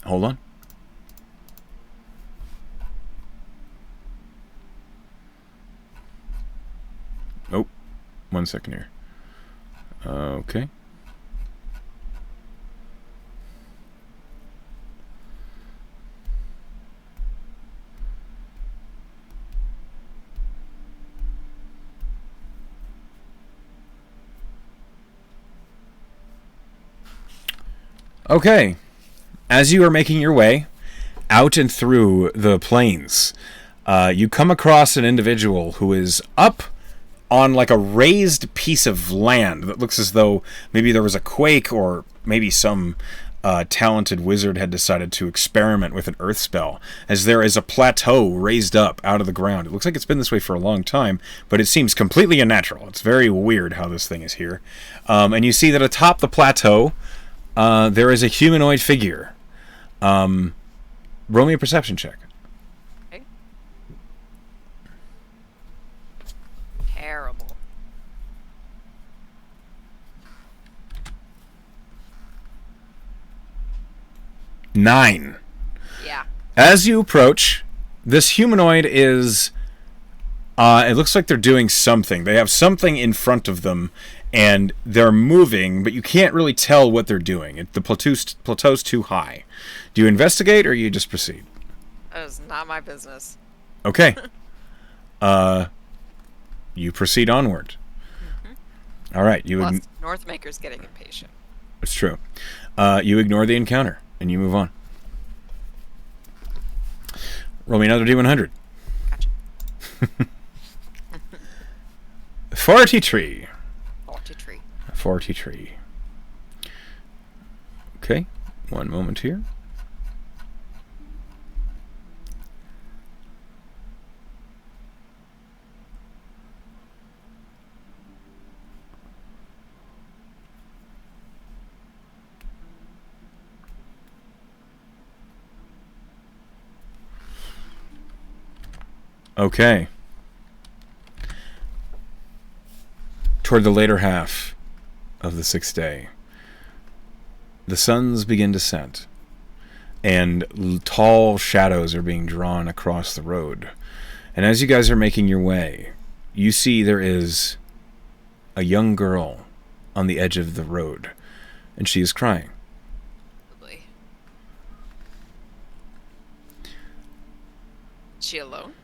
B: Hold on. Oh, 1 second here. Okay. Okay. As you are making your way out and through the plains, you come across an individual who is up on like a raised piece of land that looks as though maybe there was a quake, or maybe some talented wizard had decided to experiment with an earth spell, as there is a plateau raised up out of the ground. It looks like it's been this way for a long time, but it seems completely unnatural. It's very weird how this thing is here. And you see that atop the plateau, there is a humanoid figure. Roll me a perception check.
A: Okay. Terrible.
B: Nine.
A: Yeah.
B: As you approach, this humanoid is... it looks like they're doing something. They have something in front of them, and they're moving, but you can't really tell what they're doing. The plateau's too high. Do you investigate, or you just proceed?
A: That is not my business.
B: Okay. You proceed onward.
A: Mm-hmm.
B: All right.
A: Plus, Northmaker's getting impatient.
B: It's true. You ignore the encounter, and you move on. Roll me another D100.
A: Gotcha.
B: 43.
A: 43.
B: 43. Okay. One moment here. Okay. Toward the later half of the 6th day, the suns begin to set, and tall shadows are being drawn across the road. And as you guys are making your way, you see there is a young girl on the edge of the road, and she is crying.
A: Probably. she alone?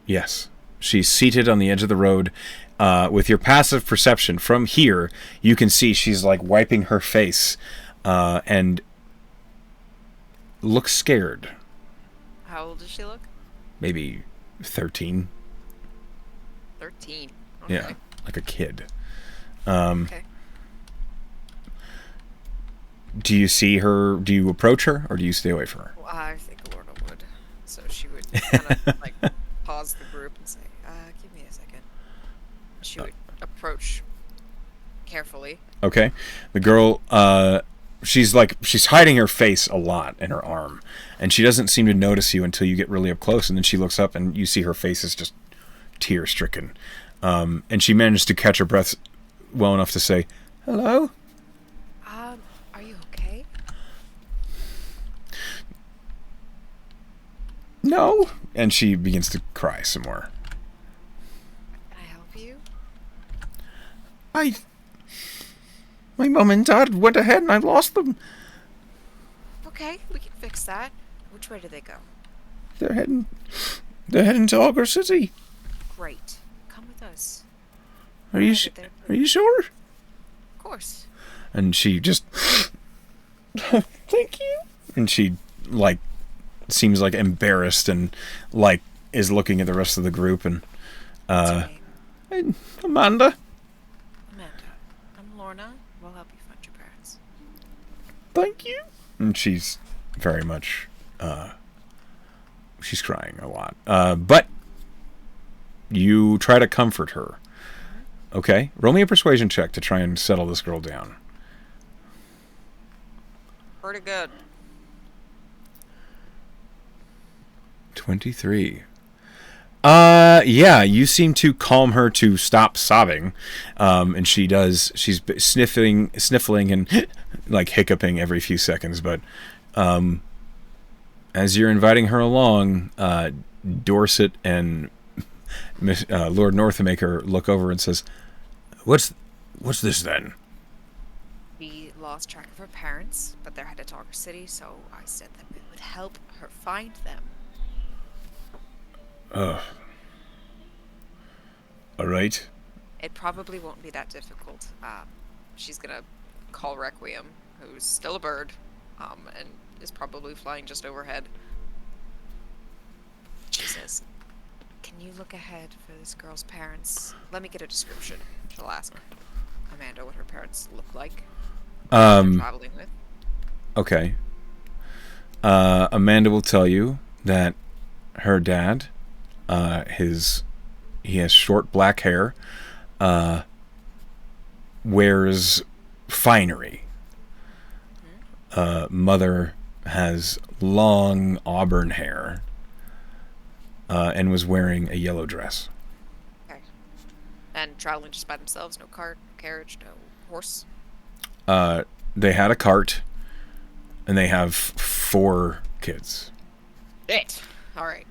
B: Yes. She's seated on the edge of the road. With your passive perception from here, you can see she's like wiping her face and looks scared.
A: How old does she look?
B: Maybe 13.
A: 13. Okay.
B: Yeah, like a kid.
A: Okay.
B: Do you see her? Do you approach her, or do you stay away from her?
A: Well, I think Lorna would. So she would kind of like pause the group and say, give me a second. She would approach carefully.
B: Okay. The girl, she's hiding her face a lot in her arm, and she doesn't seem to notice you until you get really up close, and then she looks up and you see her face is just tear-stricken. And she managed to catch her breath well enough to say, "Hello?"
A: Are you okay?
B: "No." And she begins to cry some more.
A: Can I help you?
B: My mum and dad went ahead and I lost them.
A: Okay, we can fix that. Which way do they go?
B: They're heading to Augur City.
A: Great. Come with us.
B: Are you sure?
A: Of course.
B: And she just, thank you. And she like seems like embarrassed and like is looking at the rest of the group and
A: What's your name?
B: Amanda.
A: Amanda. I'm Lorna. We'll help you find your parents.
B: Thank you. And she's very much she's crying a lot. But you try to comfort her. Okay? Roll me a persuasion check to try and settle this girl down.
A: Pretty good.
B: 23. Yeah, you seem to calm her to stop sobbing. And she does. She's sniffling and like hiccuping every few seconds. But as you're inviting her along, Dorset and Lord Northamaker look over and says, What's this then?"
A: We lost track of her parents, but they're headed to Augur City, so I said that we would help her find them.
B: All right.
A: It probably won't be that difficult. She's gonna call Requiem, who's still a bird, and is probably flying just overhead. She says, "Can you look ahead for this girl's parents? Let me get a description." She'll ask Amanda what her parents look like. Traveling with.
B: Okay. Amanda will tell you that her dad, he has short black hair, wears finery. Mother has long auburn hair, and was wearing a yellow dress.
A: Okay. And traveling just by themselves, no cart, no carriage, no horse.
B: They had a cart, and they have 4 kids.
A: It. All right.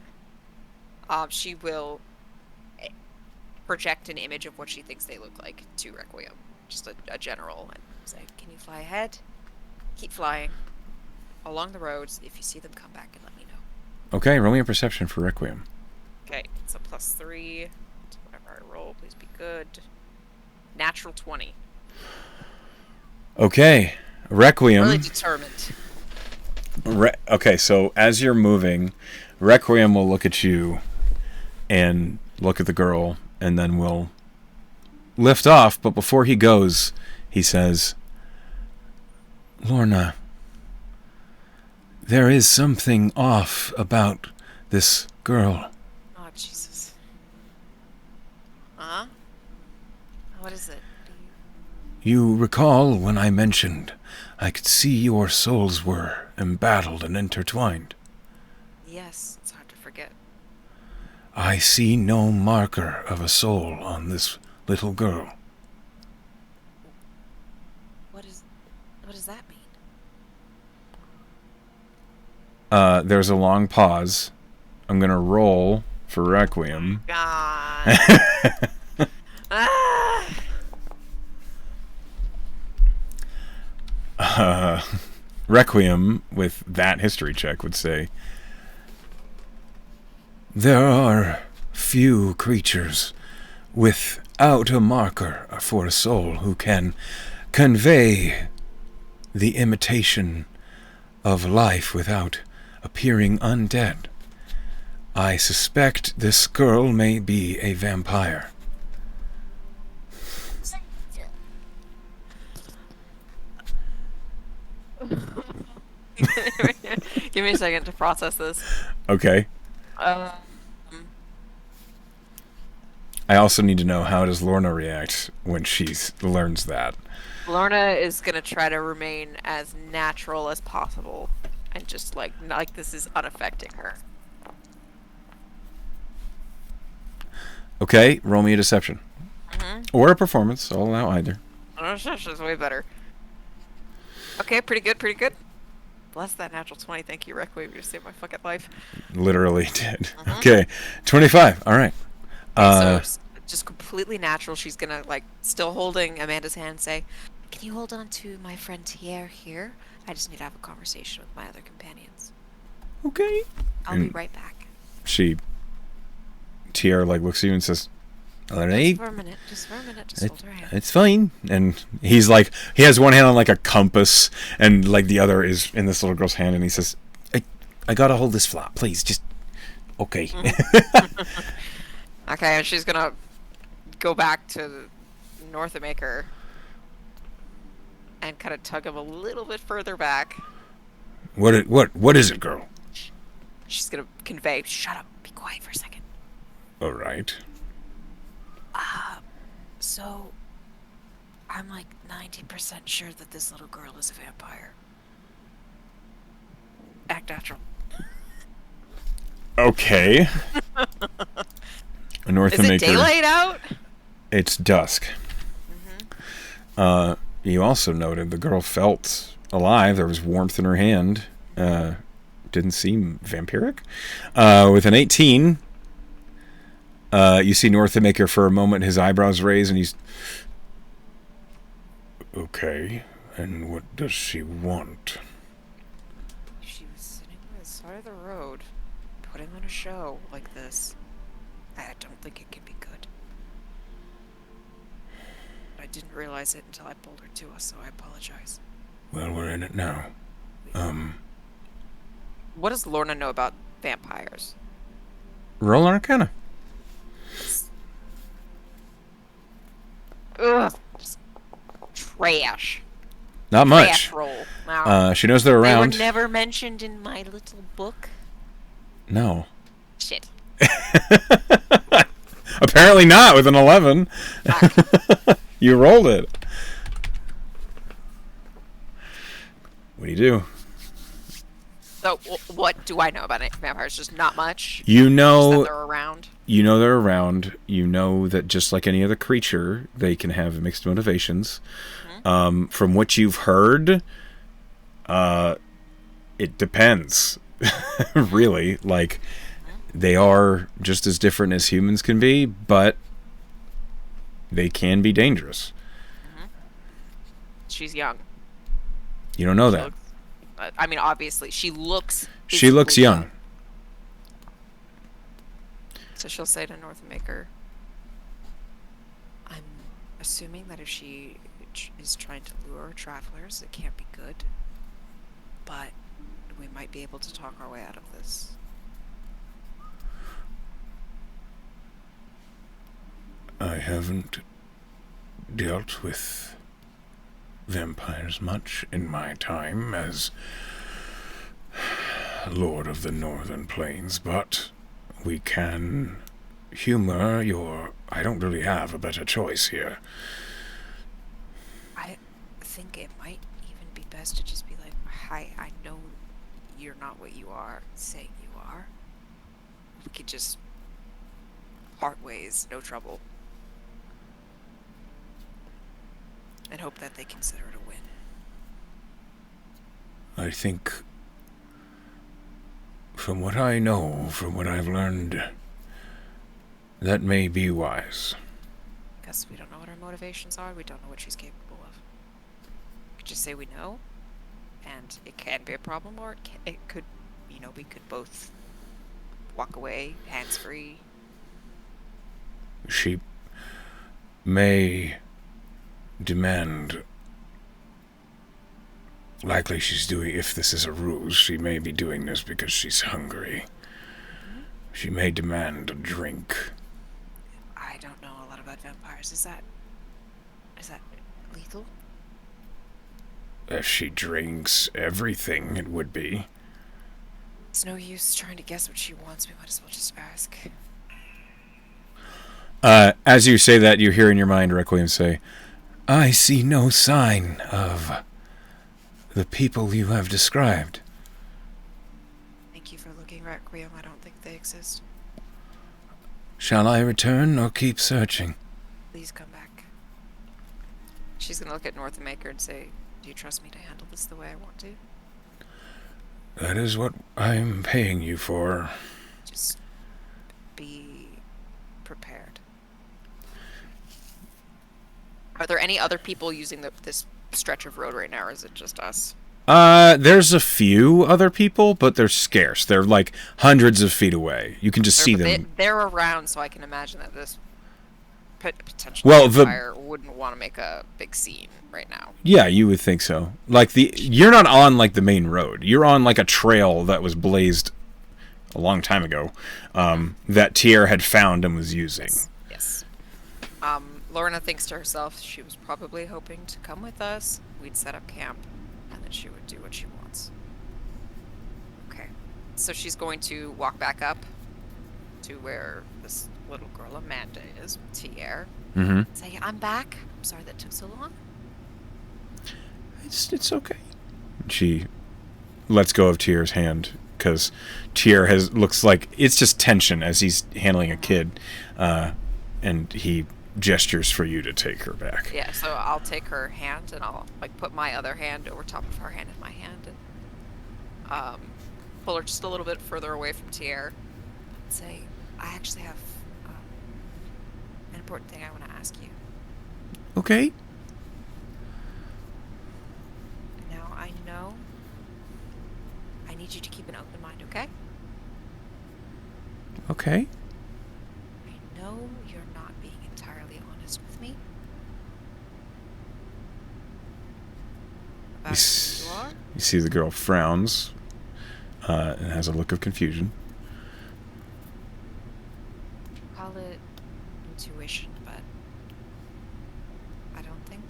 A: She will project an image of what she thinks they look like to Requiem, just a general, and say, "Can you fly ahead? Keep flying along the roads. If you see them, come back and let me know."
B: Okay, roll me a perception for Requiem.
A: Okay, it's a +3 to whatever I roll. Please be good. Natural 20.
B: Okay, Requiem.
A: Really determined.
B: Okay, so as you're moving, Requiem will look at you and look at the girl, and then will lift off. But before he goes, he says, "Lorna, there is something off about this girl."
A: Oh, Jesus. Huh? What is it?
B: You recall when I mentioned I could see your souls were embattled and intertwined?
A: Yes, it's hard to forget.
B: I see no marker of a soul on this little girl.
A: What does that mean?
B: There's a long pause. I'm going to roll for Requiem.
A: God. Ah!
B: Requiem, with that history check, would say, There are few creatures without a marker for a soul who can convey the imitation of life without appearing undead. I suspect this girl may be a vampire.
A: Give me a second to process this.
B: Okay.
A: Um,
B: I also need to know, how does Lorna react when she learns that?
A: Lorna is gonna try to remain as natural as possible, and just like this is unaffecting her.
B: Okay, roll me a deception.
A: Mm-hmm.
B: Or a performance, I'll allow either.
A: Oh, shush, that's way better. Okay, pretty good, pretty good. Bless that natural 20. Thank you, Requiem. You saved my fucking life.
B: Literally did. Okay, 25. All right.
A: So it's just completely natural. She's gonna, like, still holding Amanda's hand, say, "Can you hold on to my friend Tier here? I just need to have a conversation with my other companions.
B: Okay.
A: I'll be right back."
B: Tiara, like, looks at you and says, all right.
A: Just for a minute. Just hold her hand.
B: It's fine. And he's like, he has one hand on like a compass, and like the other is in this little girl's hand, and he says, I gotta hold this flat, please. Just okay.
A: Okay, and she's gonna go back to Northamaker and kind of tug him a little bit further back.
B: What is it, girl?
A: She's gonna convey, "Shut up, be quiet for a second."
B: All right.
A: So, I'm like 90% sure that this little girl is a vampire. Act natural.
B: Okay.
A: Is it daylight out?
B: It's dusk. You also noted the girl felt alive. There was warmth in her hand. Didn't seem vampiric. With an 18, you see Northamaker for a moment, his eyebrows raise, and he's... Okay, and what does she want?
A: She was sitting by the side of the road, putting on a show like this. I don't think it can be good. I didn't realize it until I pulled her to us, so I apologize.
B: Well, we're in it now.
A: What does Lorna know about vampires?
B: Roll Arcana.
A: Ugh. Just trash.
B: Not
A: Trash
B: much.
A: roll. Wow.
B: She knows they're around.
A: They were never mentioned in my little book.
B: No.
A: Shit.
B: Apparently not with an 11. You rolled it. What do you do?
A: So, what do I know about vampires? Just not much.
B: You
A: Just
B: know
A: that they're around.
B: You know they're around. You know that just like any other creature, they can have mixed motivations. From what you've heard, it depends. Really. Like, they are just as different as humans can be, but they can be dangerous.
A: She's young.
B: You don't know that.
A: I mean, obviously, she looks
B: young.
A: So she'll say to Northamaker, "I'm assuming that if she is trying to lure travelers, it can't be good. But we might be able to talk our way out of this."
B: I haven't dealt with vampires much in my time as Lord of the Northern Plains, but we can humor your... I don't really have a better choice here.
A: I think it might even be best to just be like, "Hi, I know you're not what you are saying you are. We could just part ways, no trouble. And hope that they consider it a win."
B: I think, from what I know, from what I've learned, that may be wise.
A: Because we don't know what her motivations are, we don't know what she's capable of. We could just say we know, and it can be a problem, or it could, we could both walk away, hands free.
B: She may demand. Likely she's doing, if this is a ruse, she may be doing this because she's hungry.
A: Hmm.
B: She may demand a drink.
A: I don't know a lot about vampires. Is that lethal?
B: If she drinks everything, it would be.
A: It's no use trying to guess what she wants. We might as well just ask.
B: As you say that, you hear in your mind Requiem say, I see no sign of the people you have described.
A: Thank you for looking, Requiem. I don't think they exist.
B: Shall I return or keep searching?
A: Please come back. She's gonna look at Northamaker and say, do you trust me to handle this the way I want to?
B: That is what I'm paying you for.
A: Just be prepared. Are there any other people using this stretch of road right now, or is it just us?
B: There's a few other people, but they're scarce. They're like hundreds of feet away. You can just see them.
A: They're around, so I can imagine that this potential vampire wouldn't want to make a big scene right now.
B: Yeah, you would think so. Like you're not on like the main road. You're on like a trail that was blazed a long time ago, that Tier had found and was using.
A: Yes. Lorna thinks to herself she was probably hoping to come with us. We'd set up camp, and then she would do what she wants. Okay. So she's going to walk back up to where this little girl Amanda is, Tier.
B: Mm-hmm.
A: Say, I'm back. I'm sorry that took so long.
B: It's okay. She lets go of Tier's hand because Tier looks like it's just tension as he's handling a kid, and he gestures for you to take her back.
A: Yeah, so I'll take her hand and I'll like put my other hand over top of her hand in my hand and pull her just a little bit further away from Tier and say, I actually have an important thing I want to ask you.
B: Okay.
A: Now, I know I need you to keep an open mind, okay?
B: Okay.
A: I know you're not being entirely honest with me about who you are.
B: You see the girl frowns and has a look of confusion.
A: Call it intuition, but I don't think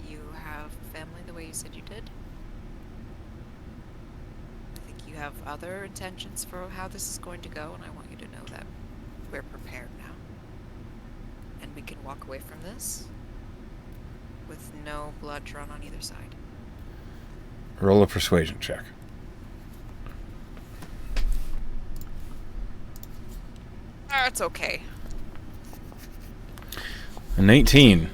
A: you have family the way you said you did. I think you have other intentions for how this is going to go, and I want you to know that we're prepared now. And we can walk away from this with no blood drawn on either side.
B: Roll a persuasion check.
A: That's okay.
B: An 18.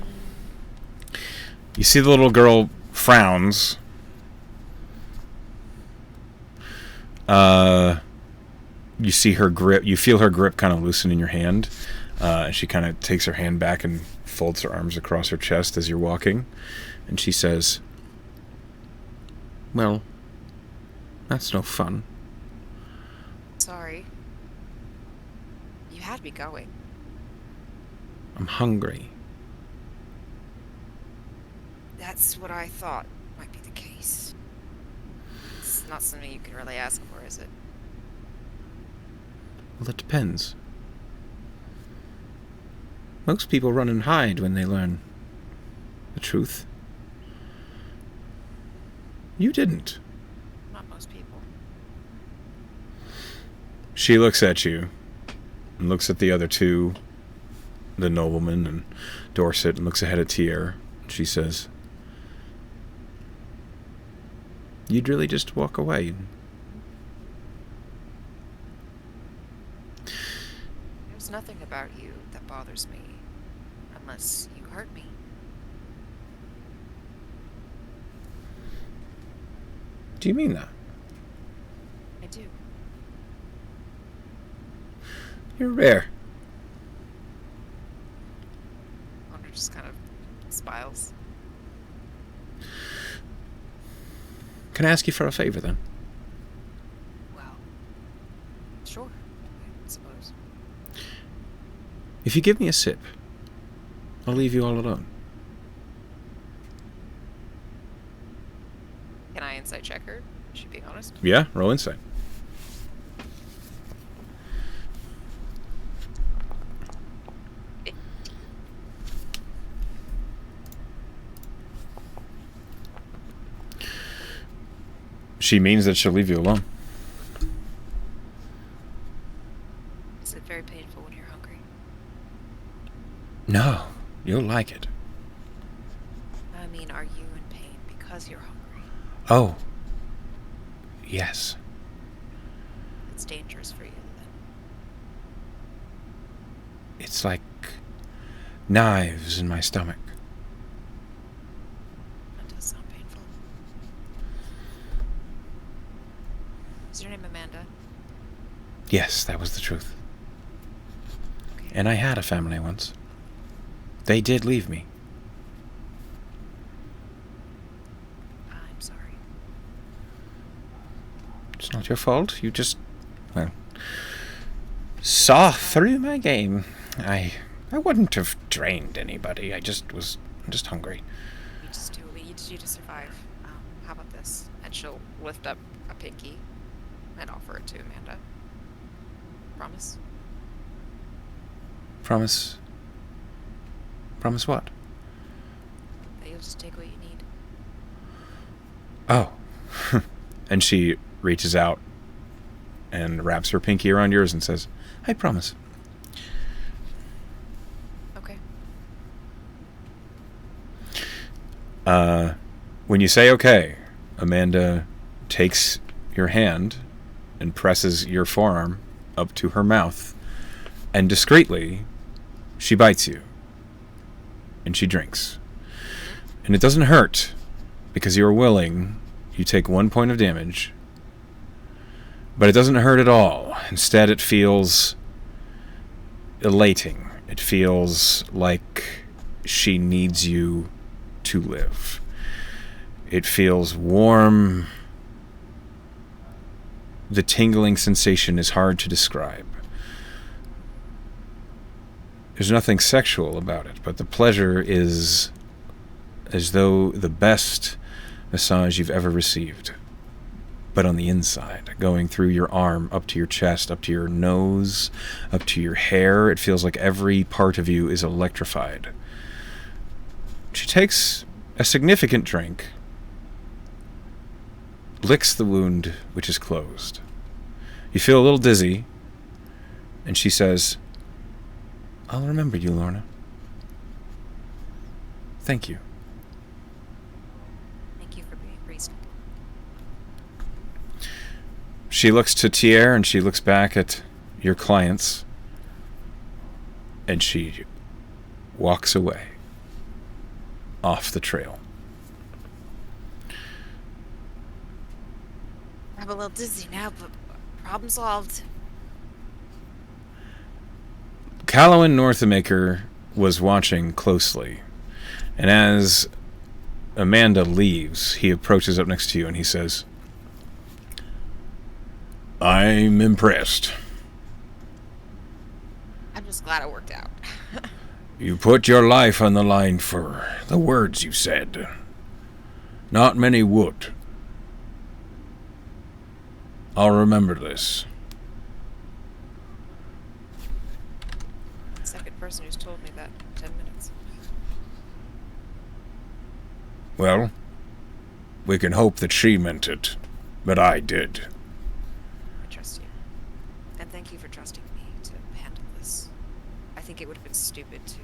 B: You see the little girl frowns. You see her grip. You feel her grip kind of loosen in your hand. She kind of takes her hand back and folds her arms across her chest as you're walking. And she says, well, that's no fun.
A: Sorry. You had me going.
B: I'm hungry.
A: That's what I thought might be the case. It's not something you can really ask for, is it?
B: Well, it depends. Most people run and hide when they learn the truth. You didn't.
A: Not most people.
B: She looks at you and looks at the other two, the nobleman and Dorset, and looks ahead at Tier. She says, you'd really just walk away.
A: There's nothing about you that bothers me unless you hurt me.
B: Do you mean that?
A: I do.
B: You're rare.
A: Lorna just kind of smiles.
B: Can I ask you for a favor then?
A: Well, Sure, I suppose.
B: If you give me a sip, I'll leave you all alone.
A: Can I insight check her? Is she being honest?
B: Yeah, roll insight. She means that she'll leave you alone.
A: Is it very painful when you're hungry?
B: No, you'll like it.
A: I mean, are you in pain because you're hungry?
B: Oh. Yes.
A: It's dangerous for you, then.
B: It's like knives in my stomach.
A: That does sound painful. Is your name Amanda?
B: Yes, that was the truth.
A: Okay.
B: And I had a family once. They did leave me.
A: I'm sorry.
B: It's not your fault. You just, well, saw through my game. I wouldn't have drained anybody. I'm just hungry.
A: You just do what we need to do to survive. How about this? And she'll lift up a pinky and offer it to Amanda. Promise?
B: Promise. Promise what?
A: That you'll just take what you need.
B: Oh. And she reaches out and wraps her pinky around yours and says, I promise.
A: Okay.
B: When you say okay, Amanda takes your hand and presses your forearm up to her mouth, and discreetly, she bites you. And she drinks. And it doesn't hurt, because you're willing. You take 1 point of damage. But it doesn't hurt at all. Instead, it feels elating. It feels like she needs you to live. It feels warm. The tingling sensation is hard to describe. There's nothing sexual about it, but the pleasure is as though the best massage you've ever received, but on the inside, going through your arm, up to your chest, up to your nose, up to your hair. It feels like every part of you is electrified. She takes a significant drink, licks the wound, which is closed. You feel a little dizzy, and she says, I'll remember you, Lorna. Thank you.
A: Thank you for being reasonable.
B: She looks to Tier, and she looks back at your clients, and she walks away off the trail.
A: I'm a little dizzy now, but problem solved.
B: Callowin Northamaker was watching closely, and as Amanda leaves, he approaches up next to you and he says, I'm impressed.
A: I'm just glad it worked out.
B: You put your life on the line for the words you said. Not many would. I'll remember this.
A: Second person who's told me that in 10 minutes.
B: Well, we can hope that she meant it, but I did.
A: I trust you. And thank you for trusting me to handle this. I think it would have been stupid to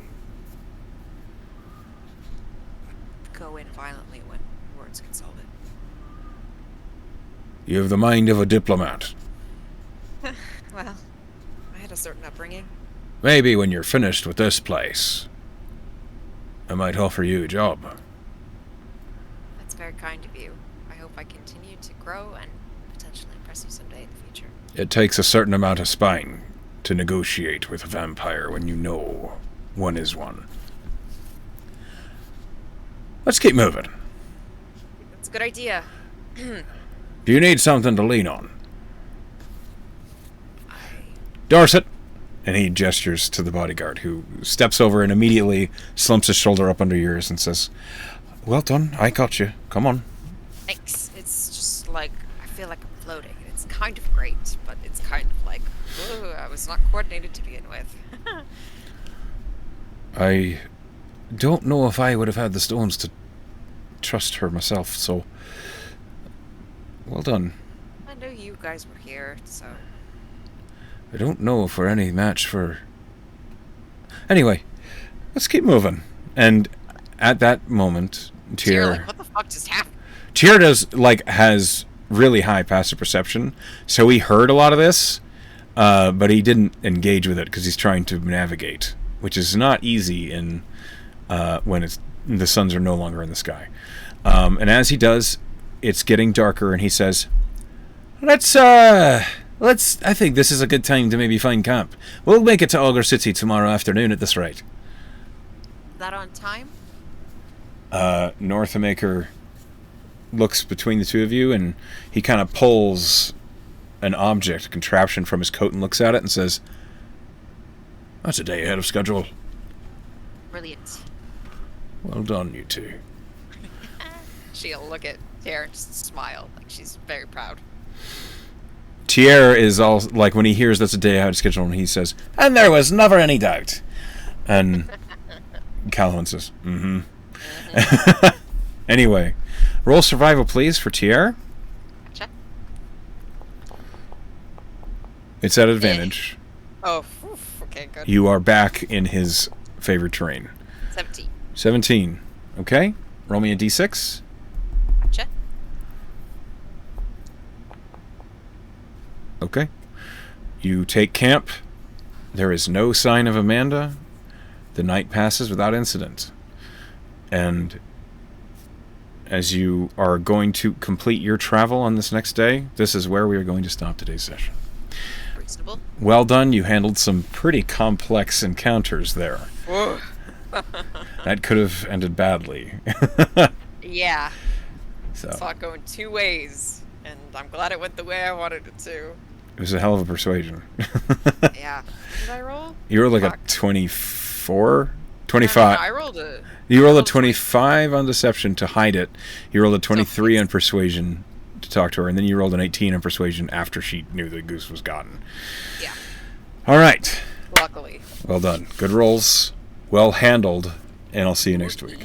A: go in violently when words can solve it.
B: You have the mind of a diplomat.
A: Well, I had a certain upbringing.
B: Maybe when you're finished with this place, I might offer you a job.
A: That's very kind of you. I hope I continue to grow and potentially impress you someday in the future.
B: It takes a certain amount of spine to negotiate with a vampire when you know one is one. Let's keep moving.
A: That's a good idea.
B: Do you need something to lean on? Dorset! And he gestures to the bodyguard, who steps over and immediately slumps his shoulder up under yours and says, well done, I got you. Come on.
A: Thanks. It's just like, I feel like I'm floating. And it's kind of great, but it's kind of like, ooh, I was not coordinated to begin with.
B: I don't know if I would have had the stones to trust her myself, so... well done.
A: I knew you guys were here, so...
B: I don't know if we're any match for... Anyway, let's keep moving. And at that moment,
A: You're
B: Tyr...
A: like, what the fuck just happened?
B: Tyr has really high passive perception, so he heard a lot of this, but he didn't engage with it because he's trying to navigate, which is not easy in when the suns are no longer in the sky. And as he does, it's getting darker, and he says, Let's. I think this is a good time to maybe find camp. We'll make it to Augur City tomorrow afternoon at this rate.
A: Is that on time?
B: Northamaker looks between the two of you, and he kind of pulls an object, a contraption from his coat, and looks at it and says, That's a day ahead of schedule.
A: Brilliant.
B: Well done, you two.
A: She'll look at Tyr and just smile, like she's very proud.
B: Tyr is all like, when he hears that's a day ahead of schedule, and he says, And there was never any doubt. And Calhoun says, Anyway, roll survival, please, for Tyr.
A: Gotcha.
B: It's at advantage.
A: Oh, okay, good.
B: You are back in his favorite terrain.
A: 17.
B: 17. Okay. Roll me a d6.
A: Gotcha.
B: Okay. You take camp. There is no sign of Amanda. The night passes without incident. And as you are going to complete your travel on this next day, this is where we are going to stop today's session.
A: Reasonable.
B: Well done. You handled some pretty complex encounters there. That could have ended badly.
A: Yeah.
B: So
A: Saw it going two ways, and I'm glad it went the way I wanted it to.
B: it was a hell of a persuasion.
A: Yeah. Did I roll?
B: You were like
A: Fuck.
B: a 24? 25.
A: I rolled a...
B: You rolled a 25 on deception to hide it. You rolled a 23 on persuasion to talk to her, and then you rolled an 18 on persuasion after she knew the goose was gotten.
A: Yeah.
B: All right.
A: Luckily.
B: Well done. Good rolls. Well handled. And I'll see you next week.